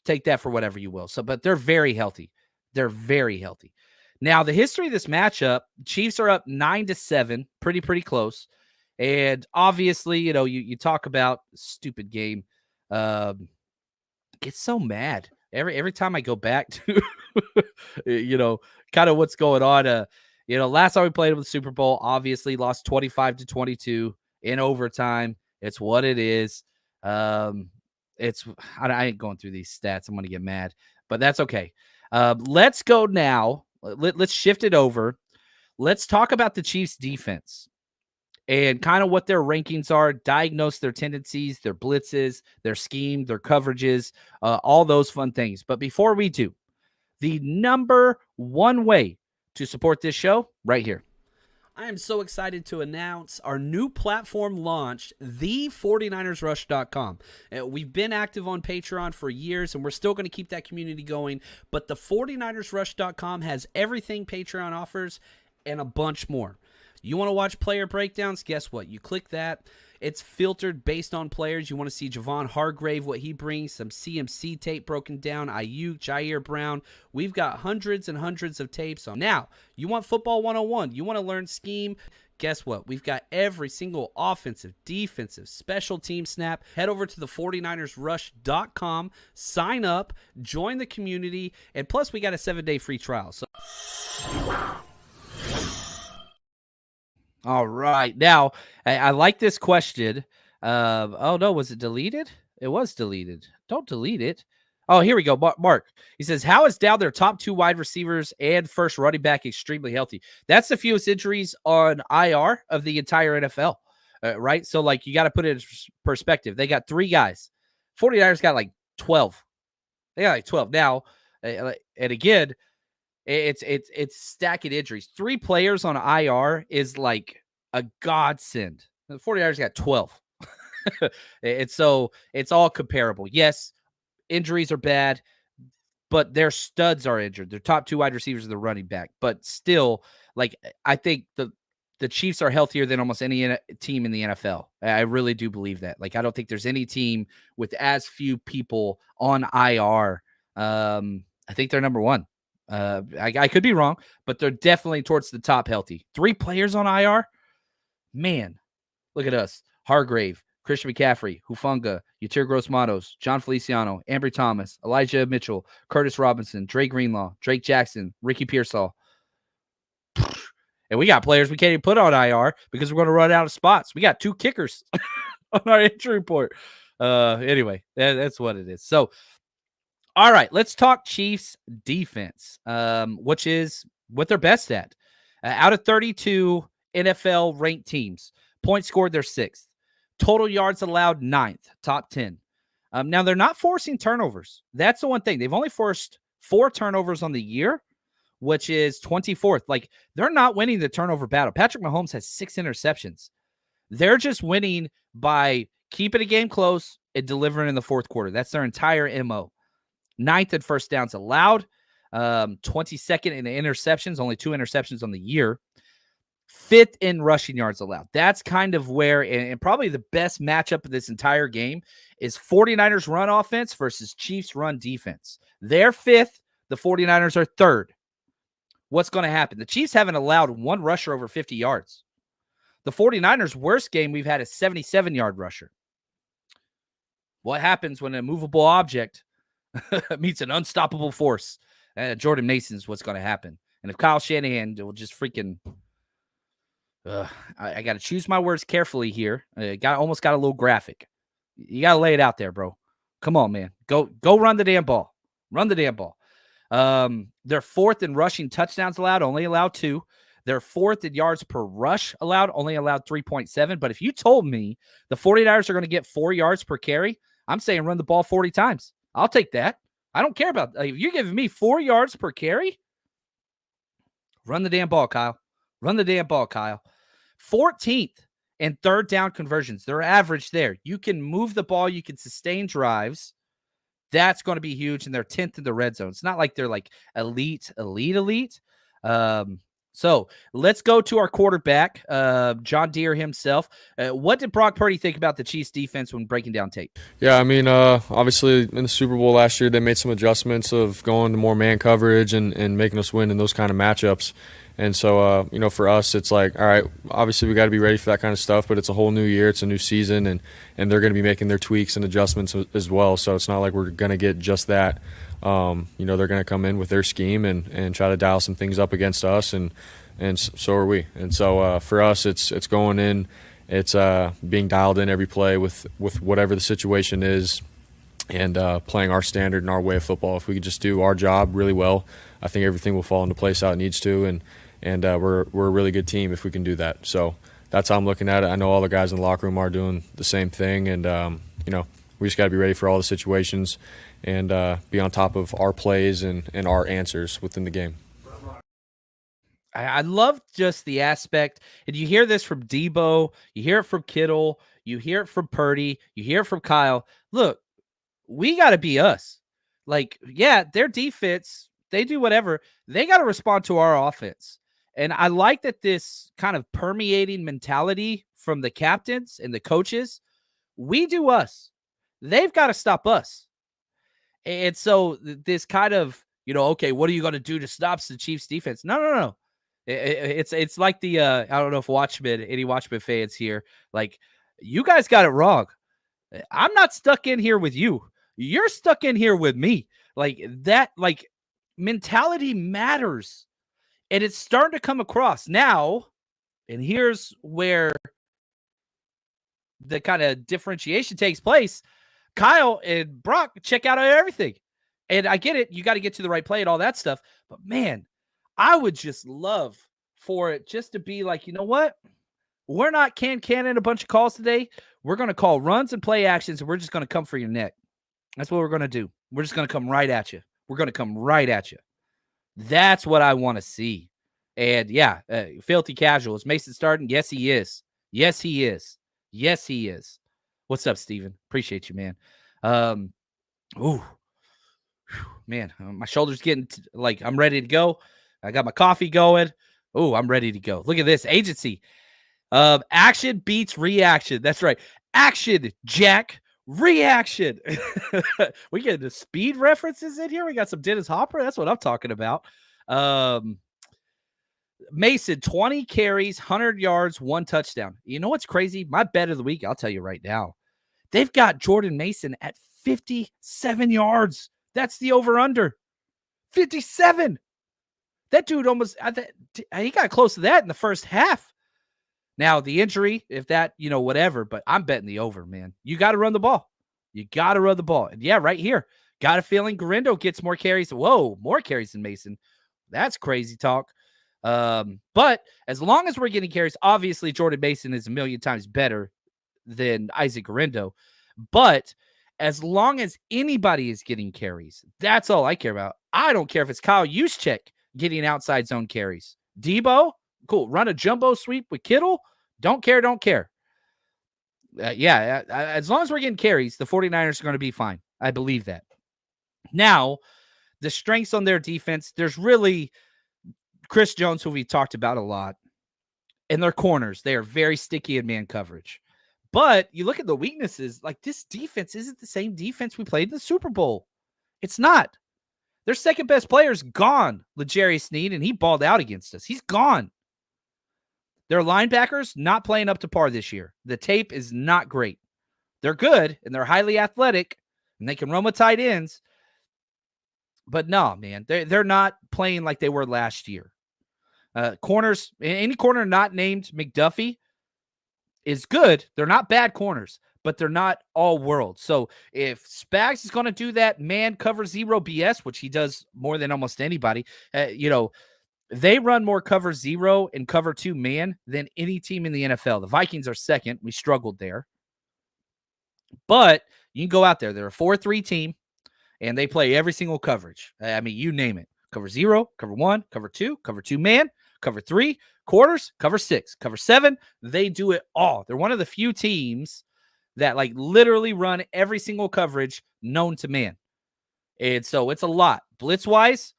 take that for whatever you will. So, but they're very healthy. They're very healthy. Now, the history of this matchup, Chiefs are up 9-7, pretty close. And obviously, you talk about stupid game. Get so mad every time I go back to, kind of what's going on. Last time we played with the Super Bowl, obviously lost 25-22 in overtime. It's what it is. I ain't going through these stats. I'm going to get mad, but that's okay. Let's go now. Let's shift it over. Let's talk about the Chiefs defense and kind of what their rankings are, diagnose their tendencies, their blitzes, their scheme, their coverages, all those fun things. But before we do, the number 1 way to support this show, right here. I am so excited to announce our new platform launched, the49ersrush.com. We've been active on Patreon for years, and we're still going to keep that community going. But the 49ersrush.com has everything Patreon offers and a bunch more. You want to watch player breakdowns? Guess what? You click that. It's filtered based on players. You want to see Javon Hargrave, what he brings, some CMC tape broken down, Ayuk, Jair Brown. We've got hundreds and hundreds of tapes on. Now, you want football 101. You want to learn scheme. Guess what? We've got every single offensive, defensive, special team snap. Head over to the 49ersrush.com, sign up, join the community, and plus we got a 7-day free trial. So, all right. Now, I like this question. Oh, no. Was it deleted? It was deleted. Don't delete it. Oh, here we go. Mark. He says, how is Dow their top 2 wide receivers and first running back extremely healthy? That's the fewest injuries on IR of the entire NFL, right? So, like, you got to put it in perspective. They got 3 guys. 49ers got like 12. They got like 12. Now, and again, it's stacking injuries. 3 players on IR is like a godsend. The 49ers got 12. And so it's all comparable. Yes, injuries are bad, but their studs are injured. Their top 2 wide receivers are the running back. But still, like, I think the Chiefs are healthier than almost any team in the NFL. I really do believe that. Like, I don't think there's any team with as few people on IR. I think they're number 1. I could be wrong, but they're definitely towards the top healthy. 3 players on IR? Man, look at us. Hargrave, Christian McCaffrey, Hufanga, Yatir Gross-Matos, John Feliciano, Ambry Thomas, Elijah Mitchell, Curtis Robinson, Dre Greenlaw, Drake Jackson, Ricky Pearsall. And we got players we can't even put on IR because we're going to run out of spots. We got 2 kickers on our injury report. Anyway, that's what it is. So, all right, let's talk Chiefs defense, which is what they're best at. Out of 32 NFL ranked teams, points scored, they're 6th. Total yards allowed, 9th, top 10. Now, they're not forcing turnovers. That's the one thing. They've only forced 4 turnovers on the year, which is 24th. Like, they're not winning the turnover battle. Patrick Mahomes has 6 interceptions. They're just winning by keeping a game close and delivering in the fourth quarter. That's their entire MO. 9th in first downs allowed, 22nd in the interceptions, only 2 interceptions on the year, 5th in rushing yards allowed. That's kind of where, and probably the best matchup of this entire game is 49ers run offense versus Chiefs run defense. They're 5th, the 49ers are 3rd. What's going to happen? The Chiefs haven't allowed 1 rusher over 50 yards. The 49ers' worst game we've had a 77-yard rusher. What happens when a movable object meets an unstoppable force? Jordan Mason is what's going to happen. And if Kyle Shanahan will just freaking, I got to choose my words carefully here. Almost got a little graphic. You got to lay it out there, bro. Come on, man. Go run the damn ball. Run the damn ball. They're 4th in rushing touchdowns allowed, only allowed 2. They're 4th in yards per rush allowed, only allowed 3.7. But if you told me the 49ers are going to get 4 yards per carry, I'm saying run the ball 40 times. I'll take that. I don't care about if you're giving me 4 yards per carry. Run the damn ball, Kyle. Run the damn ball, Kyle. 14th in third down conversions. They're average there. You can move the ball. You can sustain drives. That's going to be huge. And they're 10th in the red zone. It's not like they're like elite. So let's go to our quarterback, John Deere himself. What did Brock Purdy think about the Chiefs defense when breaking down tape? Yeah, I mean, obviously in the Super Bowl last year, they made some adjustments of going to more man coverage and making us win in those kind of matchups. And so, for us, it's like, all right, obviously we got to be ready for that kind of stuff, but it's a whole new year, it's a new season, and they're going to be making their tweaks and adjustments as well. So it's not like we're going to get just that. They're going to come in with their scheme and try to dial some things up against us, and so are we. And so for us, it's going in, it's being dialed in every play with whatever the situation is, and playing our standard and our way of football. If we could just do our job really well, I think everything will fall into place how it needs to, and we're a really good team if we can do that. So that's how I'm looking at it. I know all the guys in the locker room are doing the same thing, and we just got to be ready for all the situations and be on top of our plays and our answers within the game. I love just the aspect, and you hear this from Debo, you hear it from Kittle, you hear it from Purdy, you hear it from Kyle. Look, we got to be us. Like, yeah, their defense, they do whatever. They got to respond to our offense. And I like that this kind of permeating mentality from the captains and the coaches. We do us. They've got to stop us. And so this kind of, okay, what are you going to do to stop the Chiefs defense? No. It's like the I don't know if any Watchmen fans here, like, you guys got it wrong. I'm not stuck in here with you. You're stuck in here with me. Like that, like, mentality matters. And it's starting to come across now. And here's where the kind of differentiation takes place. Kyle and Brock check out everything. And I get it. You got to get to the right play and all that stuff. But man, I would just love for it just to be like, you know what? We're not canning a bunch of calls today. We're going to call runs and play actions, and we're just going to come for your neck. That's what we're going to do. We're just going to come right at you. We're going to come right at you. That's what I want to see. And yeah, filthy casual. Is Mason starting? Yes, he is. Yes, he is. Yes, he is. What's up, Steven? Appreciate you, man. Man, my shoulder's getting like I'm ready to go. I got my coffee going. Oh, I'm ready to go. Look at this agency. Action beats reaction. That's right. Action, Jack. Reaction. We get the speed references in here. We got some Dennis Hopper. That's what I'm talking about. Mason, 20 carries, 100 yards, 1 touchdown. You know what's crazy? My bet of the week, I'll tell you right now. They've got Jordan Mason at 57 yards. That's the over-under. 57. That dude almost, he got close to that in the first half. Now, the injury, if that, whatever, but I'm betting the over, man. You got to run the ball. You got to run the ball. And yeah, right here. Got a feeling Garindo gets more carries. Whoa, more carries than Mason. That's crazy talk. But as long as we're getting carries, obviously Jordan Mason is a million times better than Isaac Garindo. But as long as anybody is getting carries, that's all I care about. I don't care if it's Kyle Juszczyk getting outside zone carries. Debo, cool. Run a jumbo sweep with Kittle. Don't care. As long as we're getting carries, the 49ers are going to be fine. I believe that. Now, the strengths on their defense, there's really Chris Jones, who we talked about a lot, and their corners. They are very sticky in man coverage. But you look at the weaknesses, like this defense isn't the same defense we played in the Super Bowl. It's not. Their second best player is gone, L'Jarius Sneed, and he balled out against us. He's gone. Their linebackers not playing up to par this year. The tape is not great. They're good, and they're highly athletic, and they can run with tight ends. But no, man, they're not playing like they were last year. Corners, any corner not named McDuffie is good. They're not bad corners, but they're not all world. So if Spags is going to do that man cover zero BS, which he does more than almost anybody, they run more cover zero and cover 2 man than any team in the NFL. The Vikings are second. We struggled there. But you can go out there. They're a 4-3 team. and they play every single coverage. I mean, you name it. Cover 0, cover 1, cover 2, cover 2 man, cover 3, quarters, cover 6, cover 7. They do it all. They're one of the few teams that like literally run every single coverage known to man. And so it's a lot. Blitz-wise,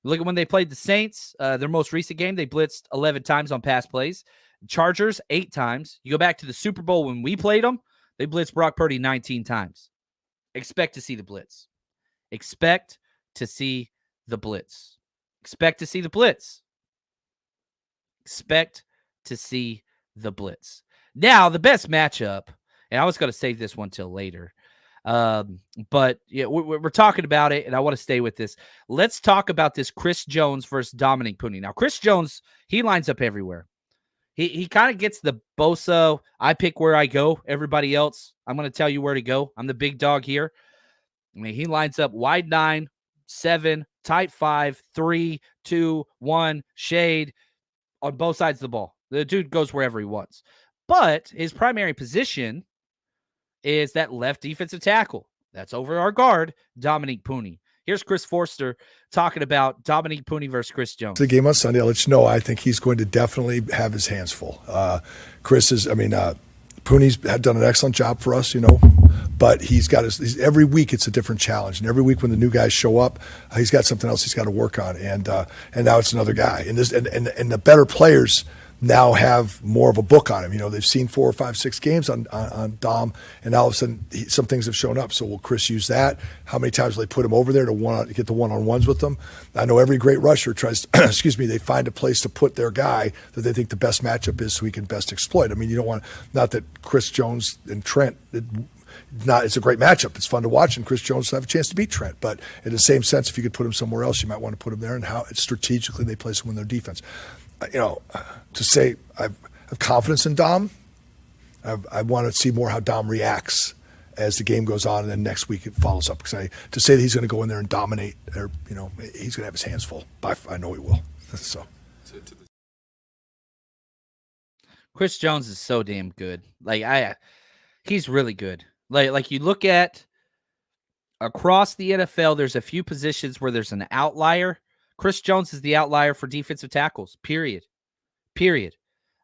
look at when they played the Saints, their most recent game, they blitzed 11 times on pass plays. Chargers, 8 times. You go back to the Super Bowl when we played them, they blitzed Brock Purdy 19 times. Expect to see the blitz. Expect to see the blitz. Expect to see the blitz. Expect to see the blitz. Now, the best matchup, and I was going to save this one till later, but yeah, we're talking about it, and I want to stay with this. Let's talk about this Chris Jones versus Dominic Puni. Now, Chris Jones, he lines up everywhere. He kind of gets the Bosa, I pick where I go. Everybody else, I'm going to tell you where to go. I'm the big dog here. I mean, he lines up wide 9, 7, tight 5, 3, 2, 1, shade on both sides of the ball. The dude goes wherever he wants. But his primary position is that left defensive tackle. That's over our guard, Dominic Puni. Here's Chris Forster talking about Dominic Puni versus Chris Jones. The game on Sunday, I'll let you know, I think he's going to definitely have his hands full. Puni's done an excellent job for us, but he's got every week it's a different challenge. And every week when the new guys show up, he's got something else he's got to work on. And now it's another guy. And the better players now have more of a book on him. They've seen 4 or 5, 6 games on Dom, and all of a sudden some things have shown up. So will Chris use that? How many times will they put him over there to get the one-on-ones with them? I know every great rusher tries to, they find a place to put their guy that they think the best matchup is so he can best exploit. I mean, you don't want, not that Chris Jones and Trent, it's a great matchup. It's fun to watch, and Chris Jones will have a chance to beat Trent. But in the same sense, if you could put him somewhere else, you might want to put him there, and how strategically they place him in their defense. To say I have confidence in Dom, I want to see more how Dom reacts as the game goes on, and then next week it follows up. Because to say that he's going to go in there and dominate, or he's going to have his hands full. I know he will. So. Chris Jones is so damn good. He's really good. Like you look at across the NFL, there's a few positions where there's an outlier. Chris Jones is the outlier for defensive tackles, period.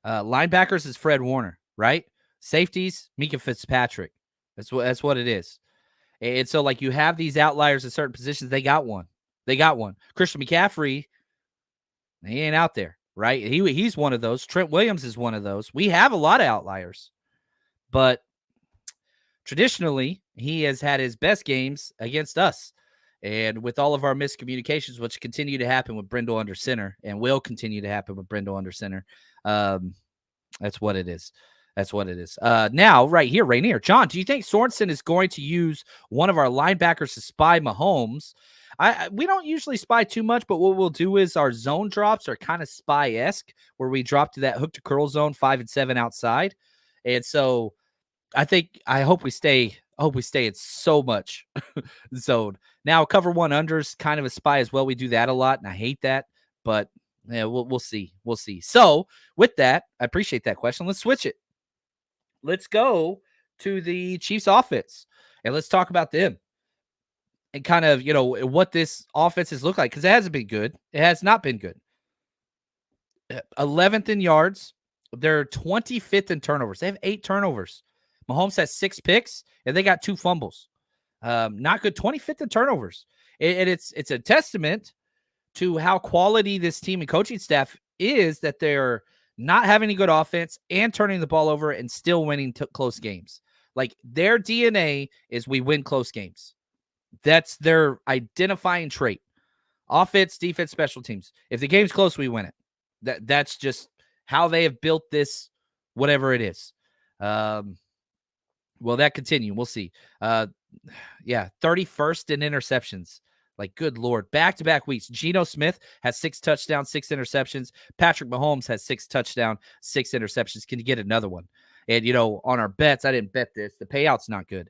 Linebackers is Fred Warner, right? Safeties, Mika Fitzpatrick. That's what it is. And so, you have these outliers in certain positions. They got one. Christian McCaffrey, he ain't out there, right? He's one of those. Trent Williams is one of those. We have a lot of outliers. But traditionally, he has had his best games against us. And with all of our miscommunications, which continue to happen with Brindle under center and will continue to happen with Brindle under center, that's what it is. Now, right here, Rainier. John, do you think Sorensen is going to use one of our linebackers to spy Mahomes? We don't usually spy too much, but what we'll do is our zone drops are kind of spy-esque, where we drop to that hook to curl zone 5 and 7 outside. And so I hope we stay in so much zone. Now, cover 1 unders kind of a spy as well. We do that a lot, and I hate that, but yeah, we'll see. So with that, I appreciate that question. Let's switch it. Let's go to the Chiefs offense, and let's talk about them and kind of, what this offense has looked like, because it hasn't been good. It has not been good. 11th in yards. They're 25th in turnovers. They have 8 turnovers. Mahomes has 6 picks, and they got 2 fumbles. Not good. 25th in turnovers. And it's a testament to how quality this team and coaching staff is, that they're not having a good offense and turning the ball over and still winning close games. Their DNA is we win close games. That's their identifying trait. Offense, defense, special teams. If the game's close, we win it. That's just how they have built this, whatever it is. Will that continue? We'll see. 31st in interceptions. Good Lord. Back-to-back weeks. Geno Smith has 6 touchdowns, 6 interceptions. Patrick Mahomes has 6 touchdowns, 6 interceptions. Can you get another one? And, on our bets, I didn't bet this. The payout's not good.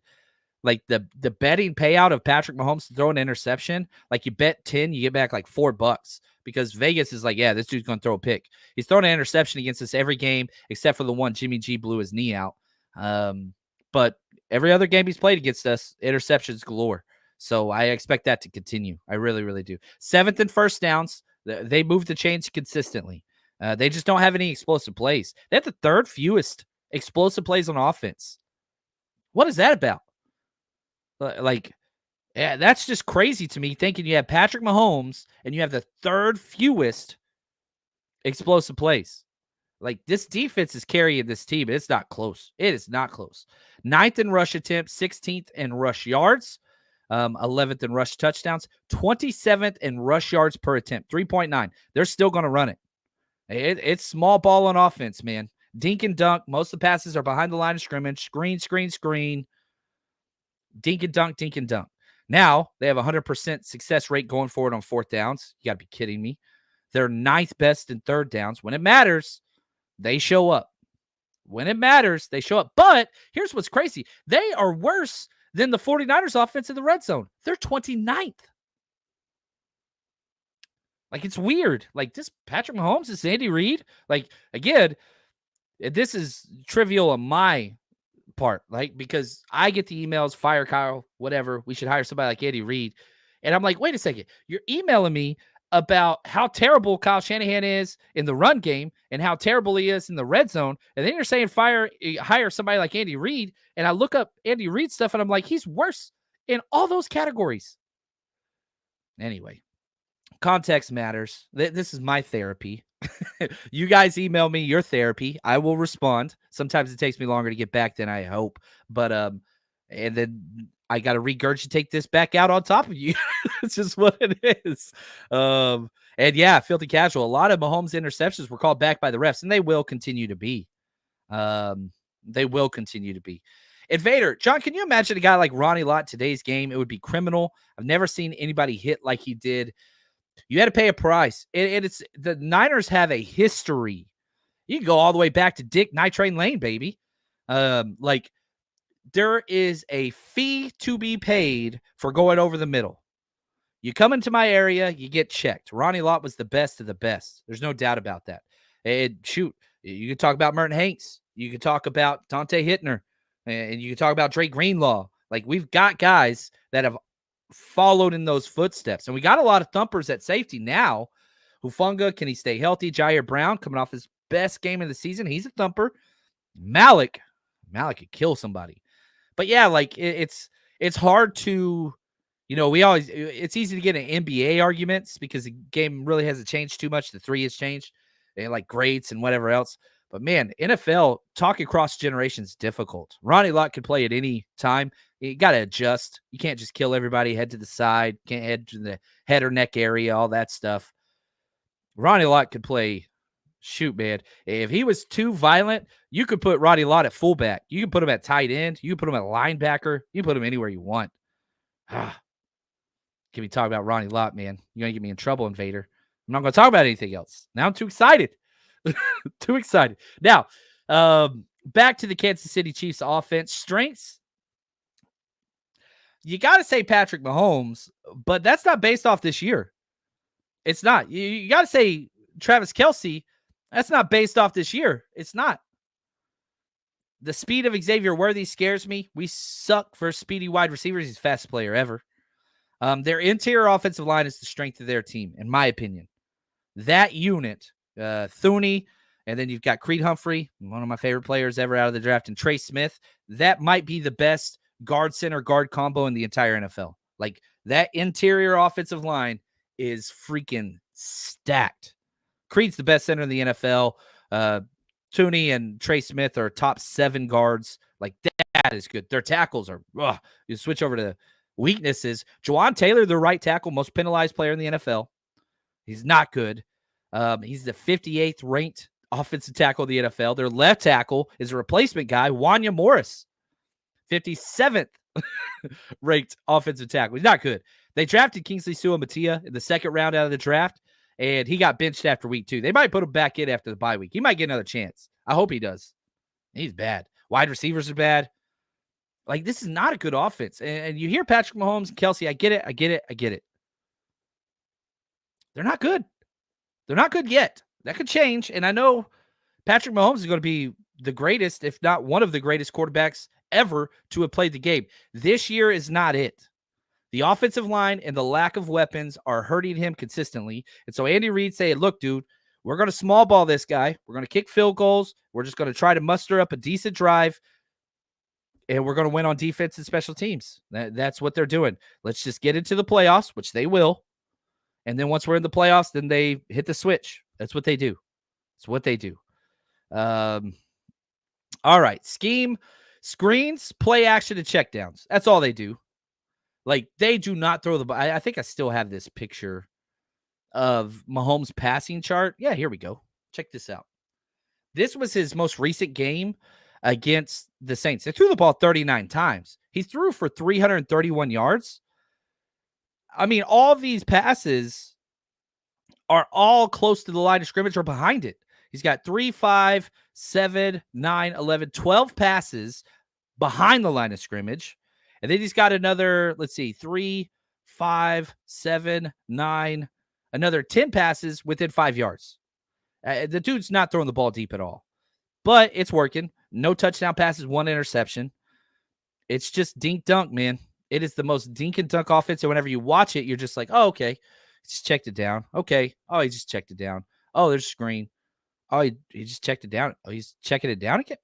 The betting payout of Patrick Mahomes to throw an interception, you bet 10, you get back $4 because Vegas is this dude's going to throw a pick. He's throwing an interception against us every game except for the one Jimmy G blew his knee out. But every other game he's played against us, interceptions galore. So I expect that to continue. I really, really do. 7th in first downs. They move the chains consistently. They just don't have any explosive plays. They have the 3rd fewest explosive plays on offense. What is that about? Yeah, that's just crazy to me, thinking you have Patrick Mahomes and you have the 3rd fewest explosive plays. Like, this defense is carrying this team. It's not close. It is not close. 9th in rush attempts, 16th in rush yards, 11th in rush touchdowns, 27th in rush yards per attempt, 3.9. They're still going to run it. It's small ball on offense, man. Dink and dunk. Most of the passes are behind the line of scrimmage. Screen, screen, screen. Dink and dunk, dink and dunk. Now, they have a 100% success rate going forward on 4th downs. You got to be kidding me. They're 9th best in 3rd downs. When it matters, they show up. When it matters, they show up. But here's what's crazy. They are worse than the 49ers offense in the red zone. They're 29th. Like, it's weird. Like, this Patrick Mahomes, this Andy Reid. Like, again, this is trivial on my part, like, because I get the emails, fire Kyle, whatever. We should hire somebody like Andy Reid. And I'm like, wait a second. You're emailing me about how terrible Kyle Shanahan is in the run game and how terrible he is in the red zone. And then you're saying hire somebody like Andy Reid. And I look up Andy Reid stuff and I'm like, he's worse in all those categories. Anyway, context matters. This is my therapy. You guys email me your therapy. I will respond. Sometimes it takes me longer to get back than I hope. But and then I got to regurgitate this back out on top of you. It's just what it is. And yeah, filthy casual. A lot of Mahomes interceptions were called back by the refs, and they will continue to be. They will continue to be. Invader, John, can you imagine a guy like Ronnie Lott today's game? It would be criminal. I've never seen anybody hit like he did. You had to pay a price. It's the Niners have a history. You can go all the way back to Dick Nitrain Lane, baby. Like, there is a fee to be paid for going over the middle. You come into my area, you get checked. Ronnie Lott was the best of the best. There's no doubt about that. Shoot, you could talk about Merton Hanks. You could talk about Dante Hittner. And you could talk about Drake Greenlaw. Like, we've got guys that have followed in those footsteps. And we got a lot of thumpers at safety now. Hufanga, can he stay healthy? Jair Brown coming off his best game of the season. He's a thumper. Malik could kill somebody. But yeah, like, it's hard to, it's easy to get in NBA arguments because the game really hasn't changed too much. The 3 has changed, and like greats and whatever else. But man, NFL talking across generations is difficult. Ronnie Lott could play at any time. You got to adjust. You can't just kill everybody, head to the side, can't head to the head or neck area, all that stuff. Ronnie Lott could play. Shoot, man. If he was too violent, you could put Ronnie Lott at fullback. You can put him at tight end. You can put him at linebacker. You can put him anywhere you want. Can we talk about Ronnie Lott, man? You're going to get me in trouble, Invader. I'm not going to talk about anything else. Now I'm too excited. Too excited. Now, back to the Kansas City Chiefs offense. Strengths. You got to say Patrick Mahomes, but that's not based off this year. It's not. You got to say Travis Kelce. That's not based off this year. It's not. The speed of Xavier Worthy scares me. We suck for speedy wide receivers. He's the fastest player ever. Their interior offensive line is the strength of their team, in my opinion. That unit, Thuney, and then you've got Creed Humphrey, one of my favorite players ever out of the draft, and Trey Smith. That might be the best guard center guard combo in the entire NFL. Like, that interior offensive line is freaking stacked. Creed's the best center in the NFL. Thuney and Trey Smith are top 7 guards. Like, that is good. Their tackles are, you switch over to weaknesses. Juwan Taylor, the right tackle, most penalized player in the NFL. He's not good. He's the 58th ranked offensive tackle of the NFL. Their left tackle is a replacement guy, Wanya Morris, 57th ranked offensive tackle. He's not good. They drafted Kingsley Suamataia in the 2nd round out of the draft, and he got benched after week 2. They might put him back in after the bye week. He might get another chance. I hope he does. He's bad. Wide receivers are bad. Like, this is not a good offense. And you hear Patrick Mahomes and Kelce. I get it. They're not good. They're not good yet. That could change. And I know Patrick Mahomes is going to be the greatest, if not one of the greatest quarterbacks ever to have played the game. This year is not it. The offensive line and the lack of weapons are hurting him consistently. And so Andy Reid said, look, dude, we're going to small ball this guy. We're going to kick field goals. We're just going to try to muster up a decent drive. And we're going to win on defense and special teams. That's what they're doing. Let's just get into the playoffs, which they will. And then once we're in the playoffs, then they hit the switch. That's what they do. That's what they do. All right. Scheme, screens, play action, and checkdowns. That's all they do. Like, they do not throw the ball. I think I still have this picture of Mahomes' passing chart. Yeah, here we go. Check this out. This was his most recent game against the Saints. They threw the ball 39 times. He threw for 331 yards. I mean, all these passes are all close to the line of scrimmage or behind it. He's got 3, 5, 7, 9, 11, 12 passes behind the line of scrimmage. And then he's got another, 3, 5, 7, 9, another 10 passes within 5 yards. The dude's not throwing the ball deep at all. But it's working. No touchdown passes, 1 interception. It's just dink dunk, man. It is the most dink and dunk offense. And whenever you watch it, you're just like, oh, okay. He just checked it down. Okay. Oh, he just checked it down. Oh, there's a screen. Oh, he just checked it down. Oh, he's checking it down again.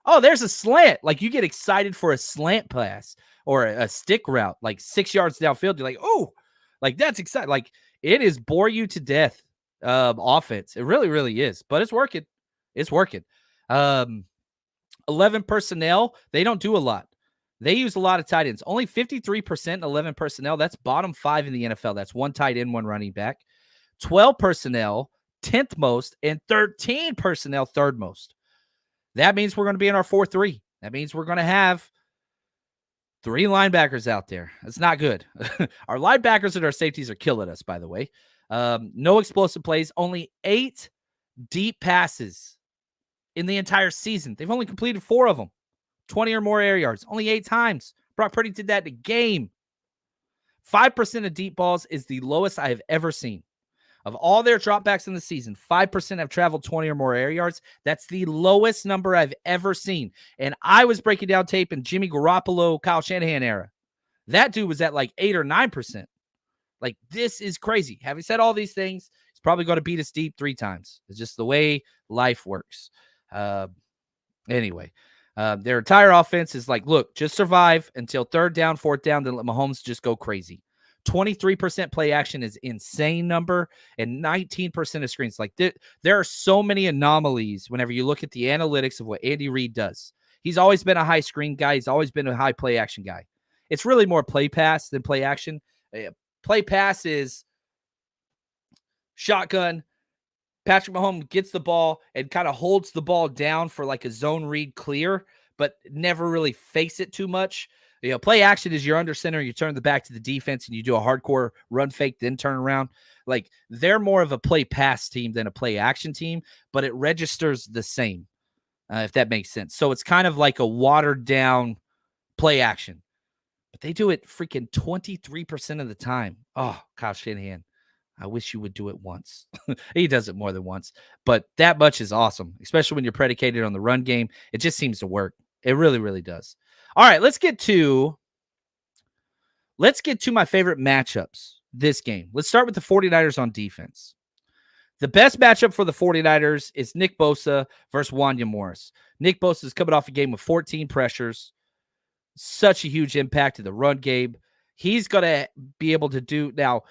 Oh, there's a slant. Like, you get excited for a slant pass or a stick route, like 6 yards downfield. You're like, oh, like that's exciting. Like, it is bore you to death offense. It really, really is. But it's working. It's working. 11 personnel, they don't do a lot. They use a lot of tight ends. Only 53% 11 personnel. That's bottom 5 in the NFL. That's 1 tight end, 1 running back. 12 personnel, 10th most, and 13 personnel, 3rd most. That means we're going to be in our 4-3. That means we're going to have 3 linebackers out there. That's not good. Our linebackers and our safeties are killing us, by the way. No explosive plays. Only 8 deep passes in the entire season. They've only completed 4 of them. 20 or more air yards. Only 8 times. Brock Purdy did that in a game. 5% of deep balls is the lowest I have ever seen. Of all their dropbacks in the season, 5% have traveled 20 or more air yards. That's the lowest number I've ever seen. And I was breaking down tape in Jimmy Garoppolo, Kyle Shanahan era. That dude was at like 8 or 9%. Like, this is crazy. Having said all these things, he's probably going to beat us deep 3 times. It's just the way life works. Anyway, their entire offense is like, look, just survive until 3rd down, 4th down, then let Mahomes just go crazy. 23% play action is insane number, and 19% of screens. Like, there are so many anomalies whenever you look at the analytics of what Andy Reid does. He's always been a high screen guy. He's always been a high play action guy. It's really more play pass than play action. Play pass is shotgun. Patrick Mahomes gets the ball and kind of holds the ball down for like a zone read clear, but never really fakes it too much. Play action is you're under center, you turn the back to the defense, and you do a hardcore run fake, then turn around. Like, they're more of a play pass team than a play action team, but it registers the same, if that makes sense. So it's kind of like a watered down play action, but they do it freaking 23% of the time. Oh, Kyle Shanahan, I wish you would do it once. He does it more than once, but that much is awesome, especially when you're predicated on the run game. It just seems to work. It really, really does. All right, let's get to my favorite matchups this game. Let's start with the 49ers on defense. The best matchup for the 49ers is Nick Bosa versus Wanya Morris. Nick Bosa is coming off a game with 14 pressures. Such a huge impact to the run game. He's going to be able to do. Now,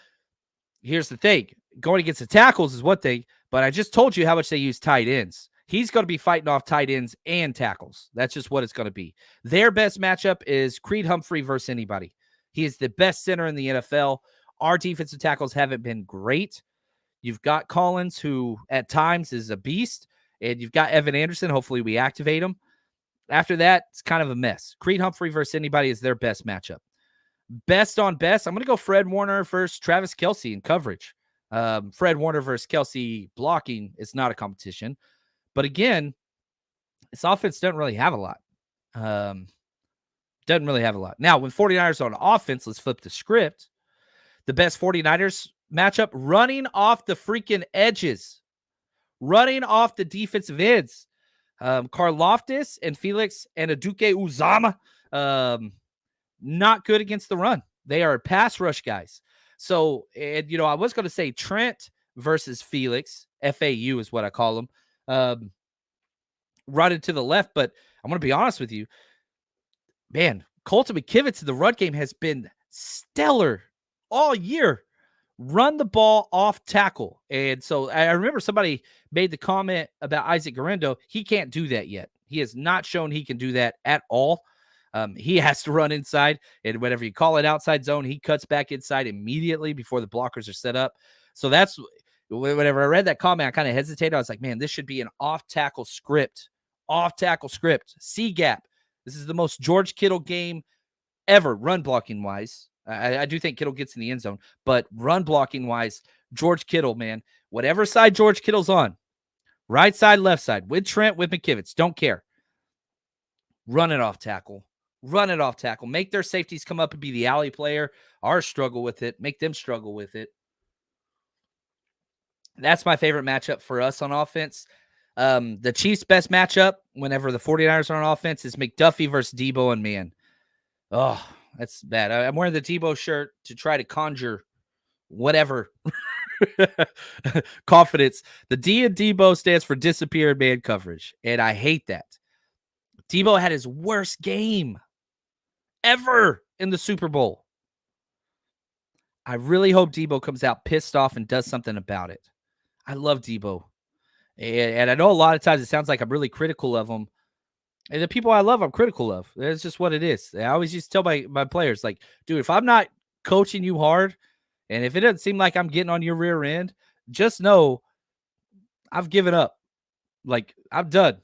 here's the thing. Going against the tackles is one thing, but I just told you how much they use tight ends. He's going to be fighting off tight ends and tackles. That's just what it's going to be. Their best matchup is Creed Humphrey versus anybody. He is the best center in the NFL. Our defensive tackles haven't been great. You've got Collins, who at times is a beast, and you've got Evan Anderson. Hopefully we activate him. After that, it's kind of a mess. Creed Humphrey versus anybody is their best matchup. Best on best, I'm going to go Fred Warner versus Travis Kelce in coverage. Fred Warner versus Kelce blocking is not a competition. But again, this offense doesn't really have a lot. Now, when 49ers are on offense, let's flip the script. The best 49ers matchup, running off the freaking edges. Running off the defensive ends. Karlaftis and Felix and Aduke Uzama. Not good against the run. They are pass rush guys. So, and I was going to say Trent versus Felix. FAU is what I call them. Running to the left, but I'm going to be honest with you, man. Colton McKivitz in the run game has been stellar all year. Run the ball off tackle. And so I remember somebody made the comment about Isaac Garendo. He can't do that yet. He has not shown he can do that at all. He has to run inside, and whenever you call it outside zone, he cuts back inside immediately before the blockers are set up. So that's whenever I read that comment, I kind of hesitated. I was like, man, this should be an off-tackle script. C gap. This is the most George Kittle game ever, run blocking wise. I do think Kittle gets in the end zone, but run blocking wise, George Kittle, man, whatever side George Kittle's on, right side, left side, with Trent, with McKivitz, don't care. Run it off tackle. Make their safeties come up and be the alley player. Ours struggle with it. Make them struggle with it. That's my favorite matchup for us on offense. The Chiefs' best matchup whenever the 49ers are on offense is McDuffie versus Debo, and man, oh, that's bad. I'm wearing the Debo shirt to try to conjure whatever confidence. The D in Debo stands for disappeared man coverage, and I hate that. Debo had his worst game ever in the Super Bowl. I really hope Debo comes out pissed off and does something about it. I love Debo. And I know a lot of times it sounds like I'm really critical of him. And the people I love, I'm critical of. That's just what it is. I always used to tell my players, like, dude, if I'm not coaching you hard, and if it doesn't seem like I'm getting on your rear end, just know I've given up. Like, I'm done.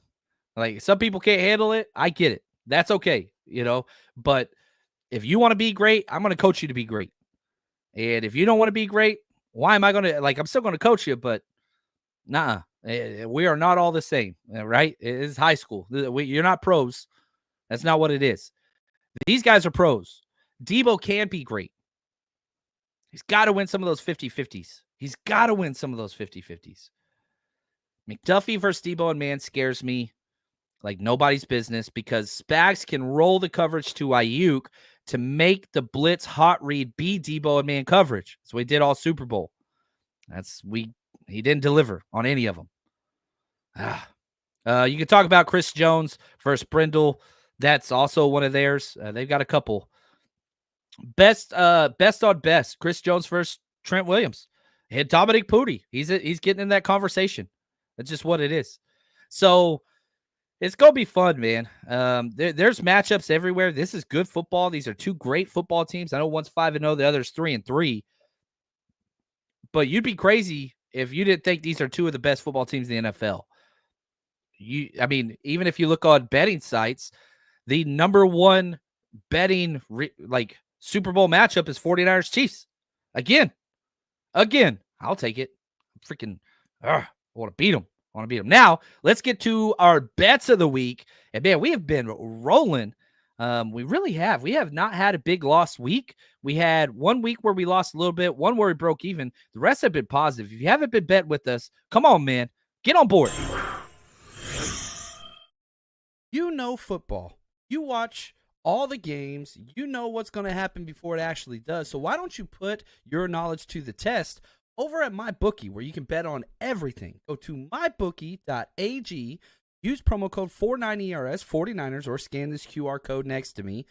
Like, some people can't handle it. I get it. That's okay, But if you want to be great, I'm going to coach you to be great. And if you don't want to be great, why am I going to, I'm still going to coach you, but nah. We are not all the same, right? It's high school. You're not pros. That's not what it is. These guys are pros. Debo can be great. He's got to win some of those 50-50s. McDuffie versus Debo and man scares me like nobody's business because Spags can roll the coverage to Ayuk to make the blitz hot read be Debo and man coverage. That's what he did all Super Bowl. He didn't deliver on any of them. You can talk about Chris Jones versus Brindle. That's also one of theirs. They've got a couple. Best on best. Chris Jones versus Trent Williams. And Dominic Pooty. He's getting in that conversation. That's just what it is. So it's going to be fun, man. There's matchups everywhere. This is good football. These are two great football teams. I know one's 5-0, the other's 3-3. But you'd be crazy if you didn't think these are two of the best football teams in the NFL. Even if you look on betting sites, the number one betting Super Bowl matchup is 49ers Chiefs. Again, I'll take it. I want to beat them. Now, let's get to our bets of the week. And man, we have been rolling. We really have. We have not had a big loss week. We had 1 week where we lost a little bit, one where we broke even. The rest have been positive. If you haven't been bet with us, come on, man. Get on board. You know football. You watch all the games. You know what's going to happen before it actually does. So why don't you put your knowledge to the test over at MyBookie, where you can bet on everything. Go to mybookie.ag, use promo code 49ERS, 49ers, or scan this QR code next to me,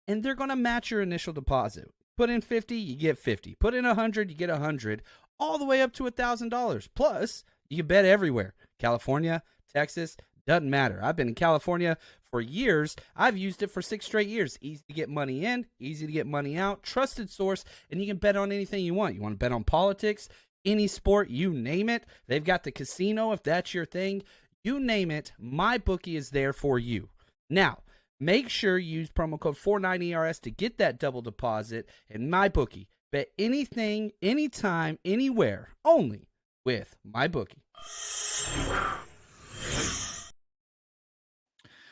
and they're going to match your initial deposit. Put in 50, you get 50. Put in 100, you get 100, all the way up to $1,000. Plus, you can bet everywhere. California, Texas, doesn't matter. I've been in California for years. I've used it for 6 straight years. Easy to get money in, easy to get money out, trusted source, and you can bet on anything you want. You want to bet on politics, any sport, you name it. They've got the casino if that's your thing. You name it, MyBookie is there for you. Now, make sure you use promo code 49ERS to get that double deposit. And MyBookie, bet anything, anytime, anywhere, only with MyBookie.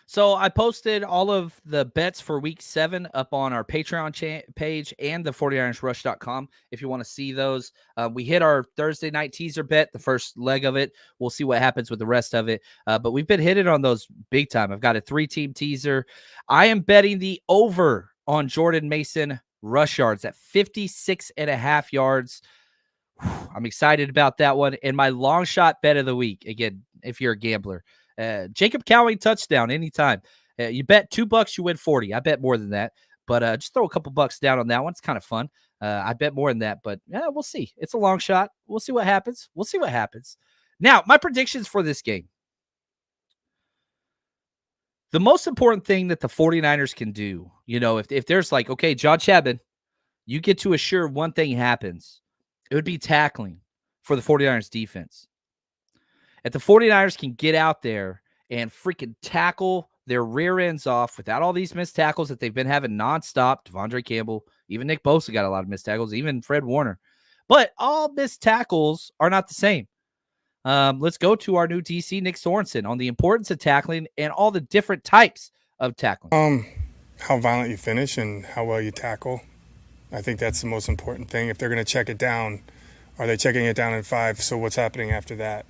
So I posted all of the bets for week 7 up on our Patreon page and the 49ersrush.com if you want to see those. We hit our Thursday night teaser bet, the first leg of it. We'll see what happens with the rest of it. But we've been hitting on those big time. I've got a 3-team teaser. I am betting the over on Jordan Mason rush yards at 56.5 yards. I'm excited about that one. And my long shot bet of the week, again, if you're a gambler, Jacob Cowing touchdown anytime. You bet $2, you win 40. I bet more than that, but just throw a couple bucks down on that one. It's kind of fun. I bet more than that, but yeah, we'll see. It's a long shot. We'll see what happens. Now, my predictions for this game. The most important thing that the 49ers can do, if there's like, okay, John Chapman, you get to assure one thing happens. It would be tackling for the 49ers defense. If the 49ers can get out there and freaking tackle their rear ends off without all these missed tackles that they've been having nonstop, Devondre Campbell, even Nick Bosa got a lot of missed tackles, even Fred Warner. But all missed tackles are not the same. Let's go to our new DC, Nick Sorensen, on the importance of tackling and all the different types of tackling. How violent you finish and how well you tackle. I think that's the most important thing. If they're going to check it down, are they checking it down in 5? So what's happening after that?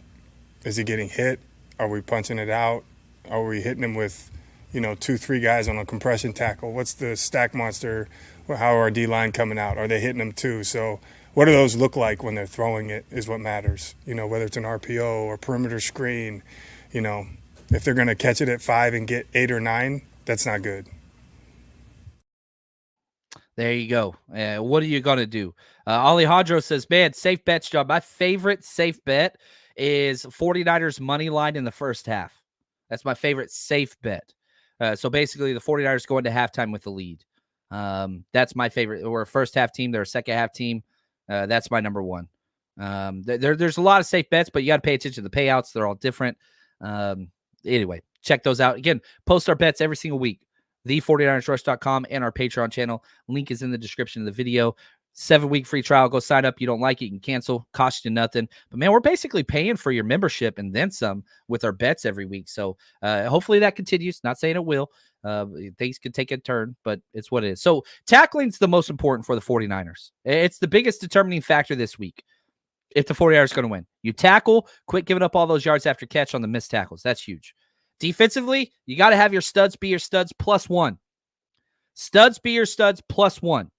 Is he getting hit? Are we punching it out? Are we hitting him with, 2-3 guys on a compression tackle? What's the stack monster? How are our D-line coming out? Are they hitting him too? So what do those look like when they're throwing it is what matters. Whether it's an RPO or perimeter screen, if they're going to catch it at 5 and get 8 or 9, that's not good. There you go. What are you going to do? Alejandro says, man, safe bets, John. My favorite safe bet is 49ers money line in the first half. That's my favorite safe bet. So basically the 49ers go into halftime with the lead. That's my favorite. We're a first half team. They're a second half team. That's my number one. There's a lot of safe bets, but you got to pay attention to the payouts. They're all different. Anyway, check those out. Again, post our bets every single week. The49ersrush.com and our Patreon channel. Link is in the description of the video. 7-week free trial. Go sign up. You don't like it, you can cancel. Cost you nothing. But man, we're basically paying for your membership and then some with our bets every week. So hopefully that continues. Not saying it will. Things could take a turn, but it's what it is. So tackling's the most important for the 49ers. It's the biggest determining factor this week. If the 49ers are going to win, you tackle, quit giving up all those yards after catch on the missed tackles. That's huge. Defensively, you got to have your studs be your studs +1. Studs be your studs +1.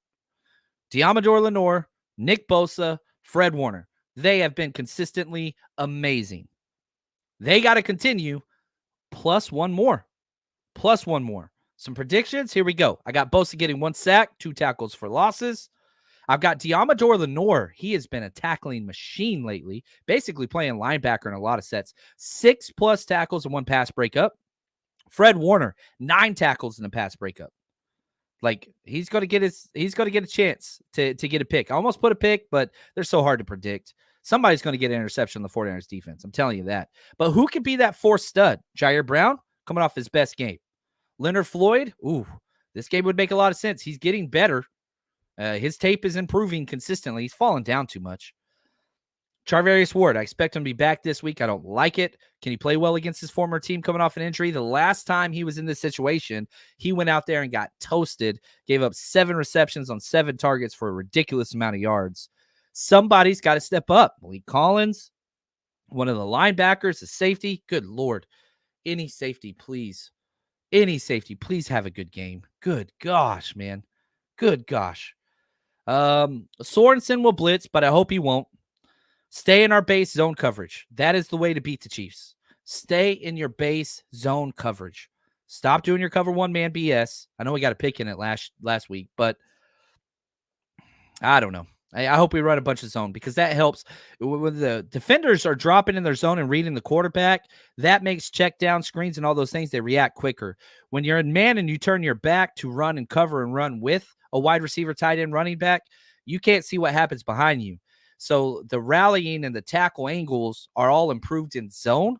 Diamador Lenore, Nick Bosa, Fred Warner. They have been consistently amazing. They got to continue +1 more. +1 more. Some predictions. Here we go. I got Bosa getting 1 sack, 2 tackles for losses. I've got Diamador Lenore. He has been a tackling machine lately, basically playing linebacker in a lot of sets. 6+ tackles and 1 pass breakup. Fred Warner, 9 tackles in a pass breakup. Like he's going to get a chance to get a pick. I almost put a pick, but they're so hard to predict. Somebody's going to get an interception on the 49ers defense. I'm telling you that. But who could be that 4th stud? Jair Brown coming off his best game. Leonard Floyd. Ooh, this game would make a lot of sense. He's getting better. His tape is improving consistently. He's fallen down too much. Charvarius Ward, I expect him to be back this week. I don't like it. Can he play well against his former team coming off an injury? The last time he was in this situation, he went out there and got toasted, gave up 7 receptions on 7 targets for a ridiculous amount of yards. Somebody's got to step up. Malik Collins, one of the linebackers, the safety. Good Lord. Any safety, please. Any safety, please have a good game. Good gosh, man. Good gosh. Sorensen will blitz, but I hope he won't. Stay in our base zone coverage. That is the way to beat the Chiefs. Stay in your base zone coverage. Stop doing your cover 1-man BS. I know we got a pick in it last week, but I don't know. I hope we run a bunch of zone because that helps. When the defenders are dropping in their zone and reading the quarterback, that makes check down screens and all those things. They react quicker. When you're in man and you turn your back to run and cover and run with a wide receiver, tight end, running back, you can't see what happens behind you. So the rallying and the tackle angles are all improved in zone.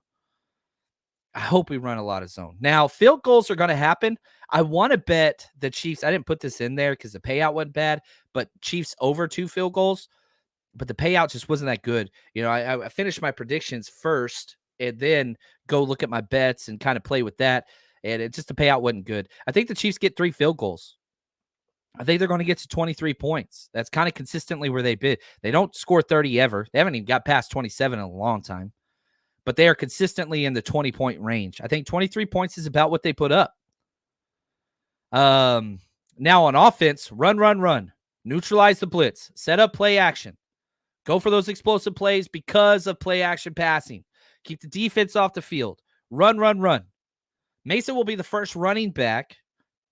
I hope we run a lot of zone. Now, field goals are going to happen. I want to bet the Chiefs. I didn't put this in there because the payout wasn't bad, but Chiefs over 2 field goals. But the payout just wasn't that good. I finished my predictions first and then go look at my bets and kind of play with that. And the payout wasn't good. I think the Chiefs get 3 field goals. I think they're going to get to 23 points. That's kind of consistently where they've been. They don't score 30 ever. They haven't even got past 27 in a long time. But they are consistently in the 20-point range. I think 23 points is about what they put up. Now on offense, run. Neutralize the blitz. Set up play action. Go for those explosive plays because of play action passing. Keep the defense off the field. Run. Mason will be the first running back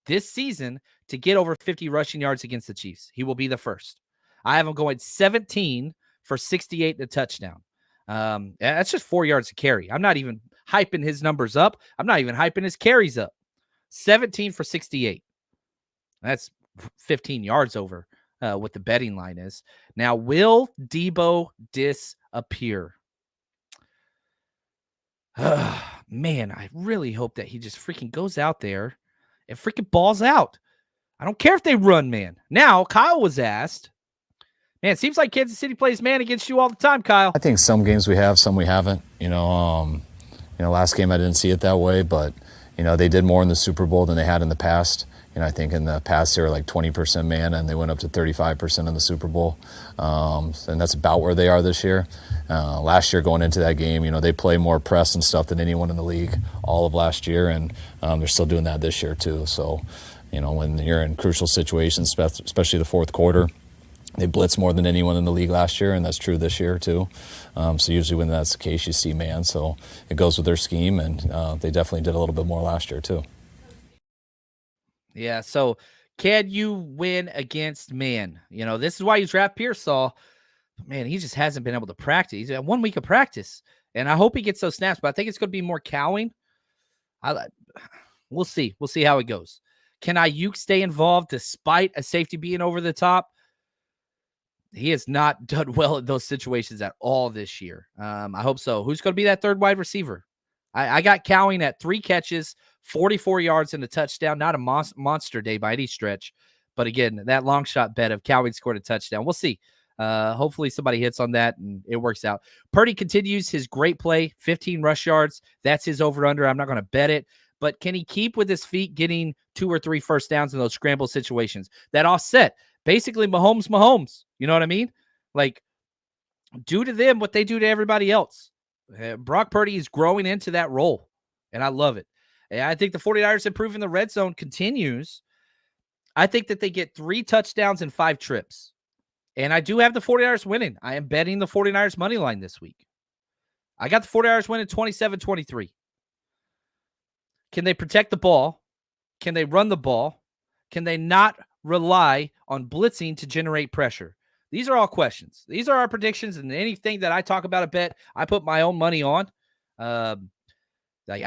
this season to get over 50 rushing yards against the Chiefs. He will be the first. I have him going 17 for 68 and a touchdown. That's just 4 yards to carry. I'm not even hyping his numbers up. I'm not even hyping his carries up. 17 for 68. That's 15 yards over what the betting line is. Now, will Debo disappear? Man, I really hope that he just freaking goes out there and freaking balls out. I don't care if they run, man. Now, Kyle was asked, man, it seems like Kansas City plays man against you all the time, Kyle. I think some games we have, some we haven't. Last game I didn't see it that way, but they did more in the Super Bowl than they had in the past. I think in the past they were like 20% man, and they went up to 35% in the Super Bowl. And that's about where they are this year. Last year going into that game, they play more press and stuff than anyone in the league all of last year, and they're still doing that this year too. So, when you're in crucial situations, especially the fourth quarter, they blitz more than anyone in the league last year, and that's true this year too. So usually when that's the case, you see man. So it goes with their scheme, and they definitely did a little bit more last year too. Yeah, so can you win against man? This is why you draft Pearsall. Man, he just hasn't been able to practice. He's had 1 week of practice, and I hope he gets those snaps, but I think it's going to be more cowing. We'll see. We'll see how it goes. Can Ayuk stay involved despite a safety being over the top? He has not done well in those situations at all this year. I hope so. Who's going to be that third wide receiver? I got Cowing at 3 catches, 44 yards and a touchdown. Not a monster day by any stretch. But again, that long shot bet of Cowing scored a touchdown. We'll see. Hopefully somebody hits on that and it works out. Purdy continues his great play, 15 rush yards. That's his over-under. I'm not going to bet it. But can he keep with his feet getting 2 or 3 first downs in those scramble situations? That offset. Basically, Mahomes. You know what I mean? Like, do to them what they do to everybody else. Brock Purdy is growing into that role, and I love it. And I think the 49ers improving the red zone continues. I think that they get 3 touchdowns and 5 trips. And I do have the 49ers winning. I am betting the 49ers money line this week. I got the 49ers winning 27-23. Can they protect the ball? Can they run the ball? Can they not rely on blitzing to generate pressure? These are all questions. These are our predictions, and anything that I talk about a bet, I put my own money on. I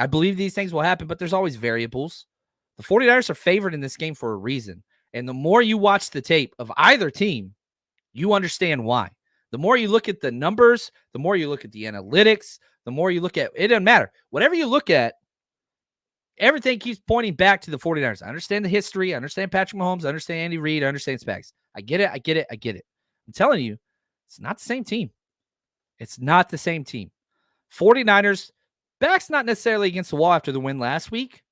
believe these things will happen, but there's always variables. The 49ers are favored in this game for a reason, and the more you watch the tape of either team, you understand why. The more you look at the numbers, the more you look at the analytics, the more you look at, it doesn't matter. Whatever you look at, everything keeps pointing back to the 49ers. I understand the history. I understand Patrick Mahomes. I understand Andy Reid. I understand Spags. I get it. I'm telling you, it's not the same team. It's not the same team. 49ers, back's not necessarily against the wall after the win last week.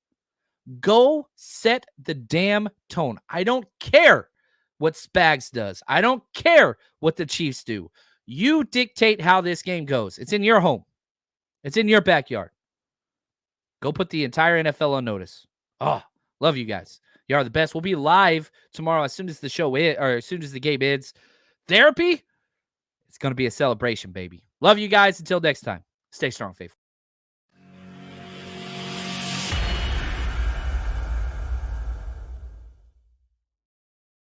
Go set the damn tone. I don't care what Spags does. I don't care what the Chiefs do. You dictate how this game goes. It's in your home. It's in your backyard. Go put the entire NFL on notice. Oh, love you guys. You are the best. We'll be live tomorrow as soon as the show is, or as soon as the game ends. Therapy, it's going to be a celebration, baby. Love you guys. Until next time, stay strong, faithful.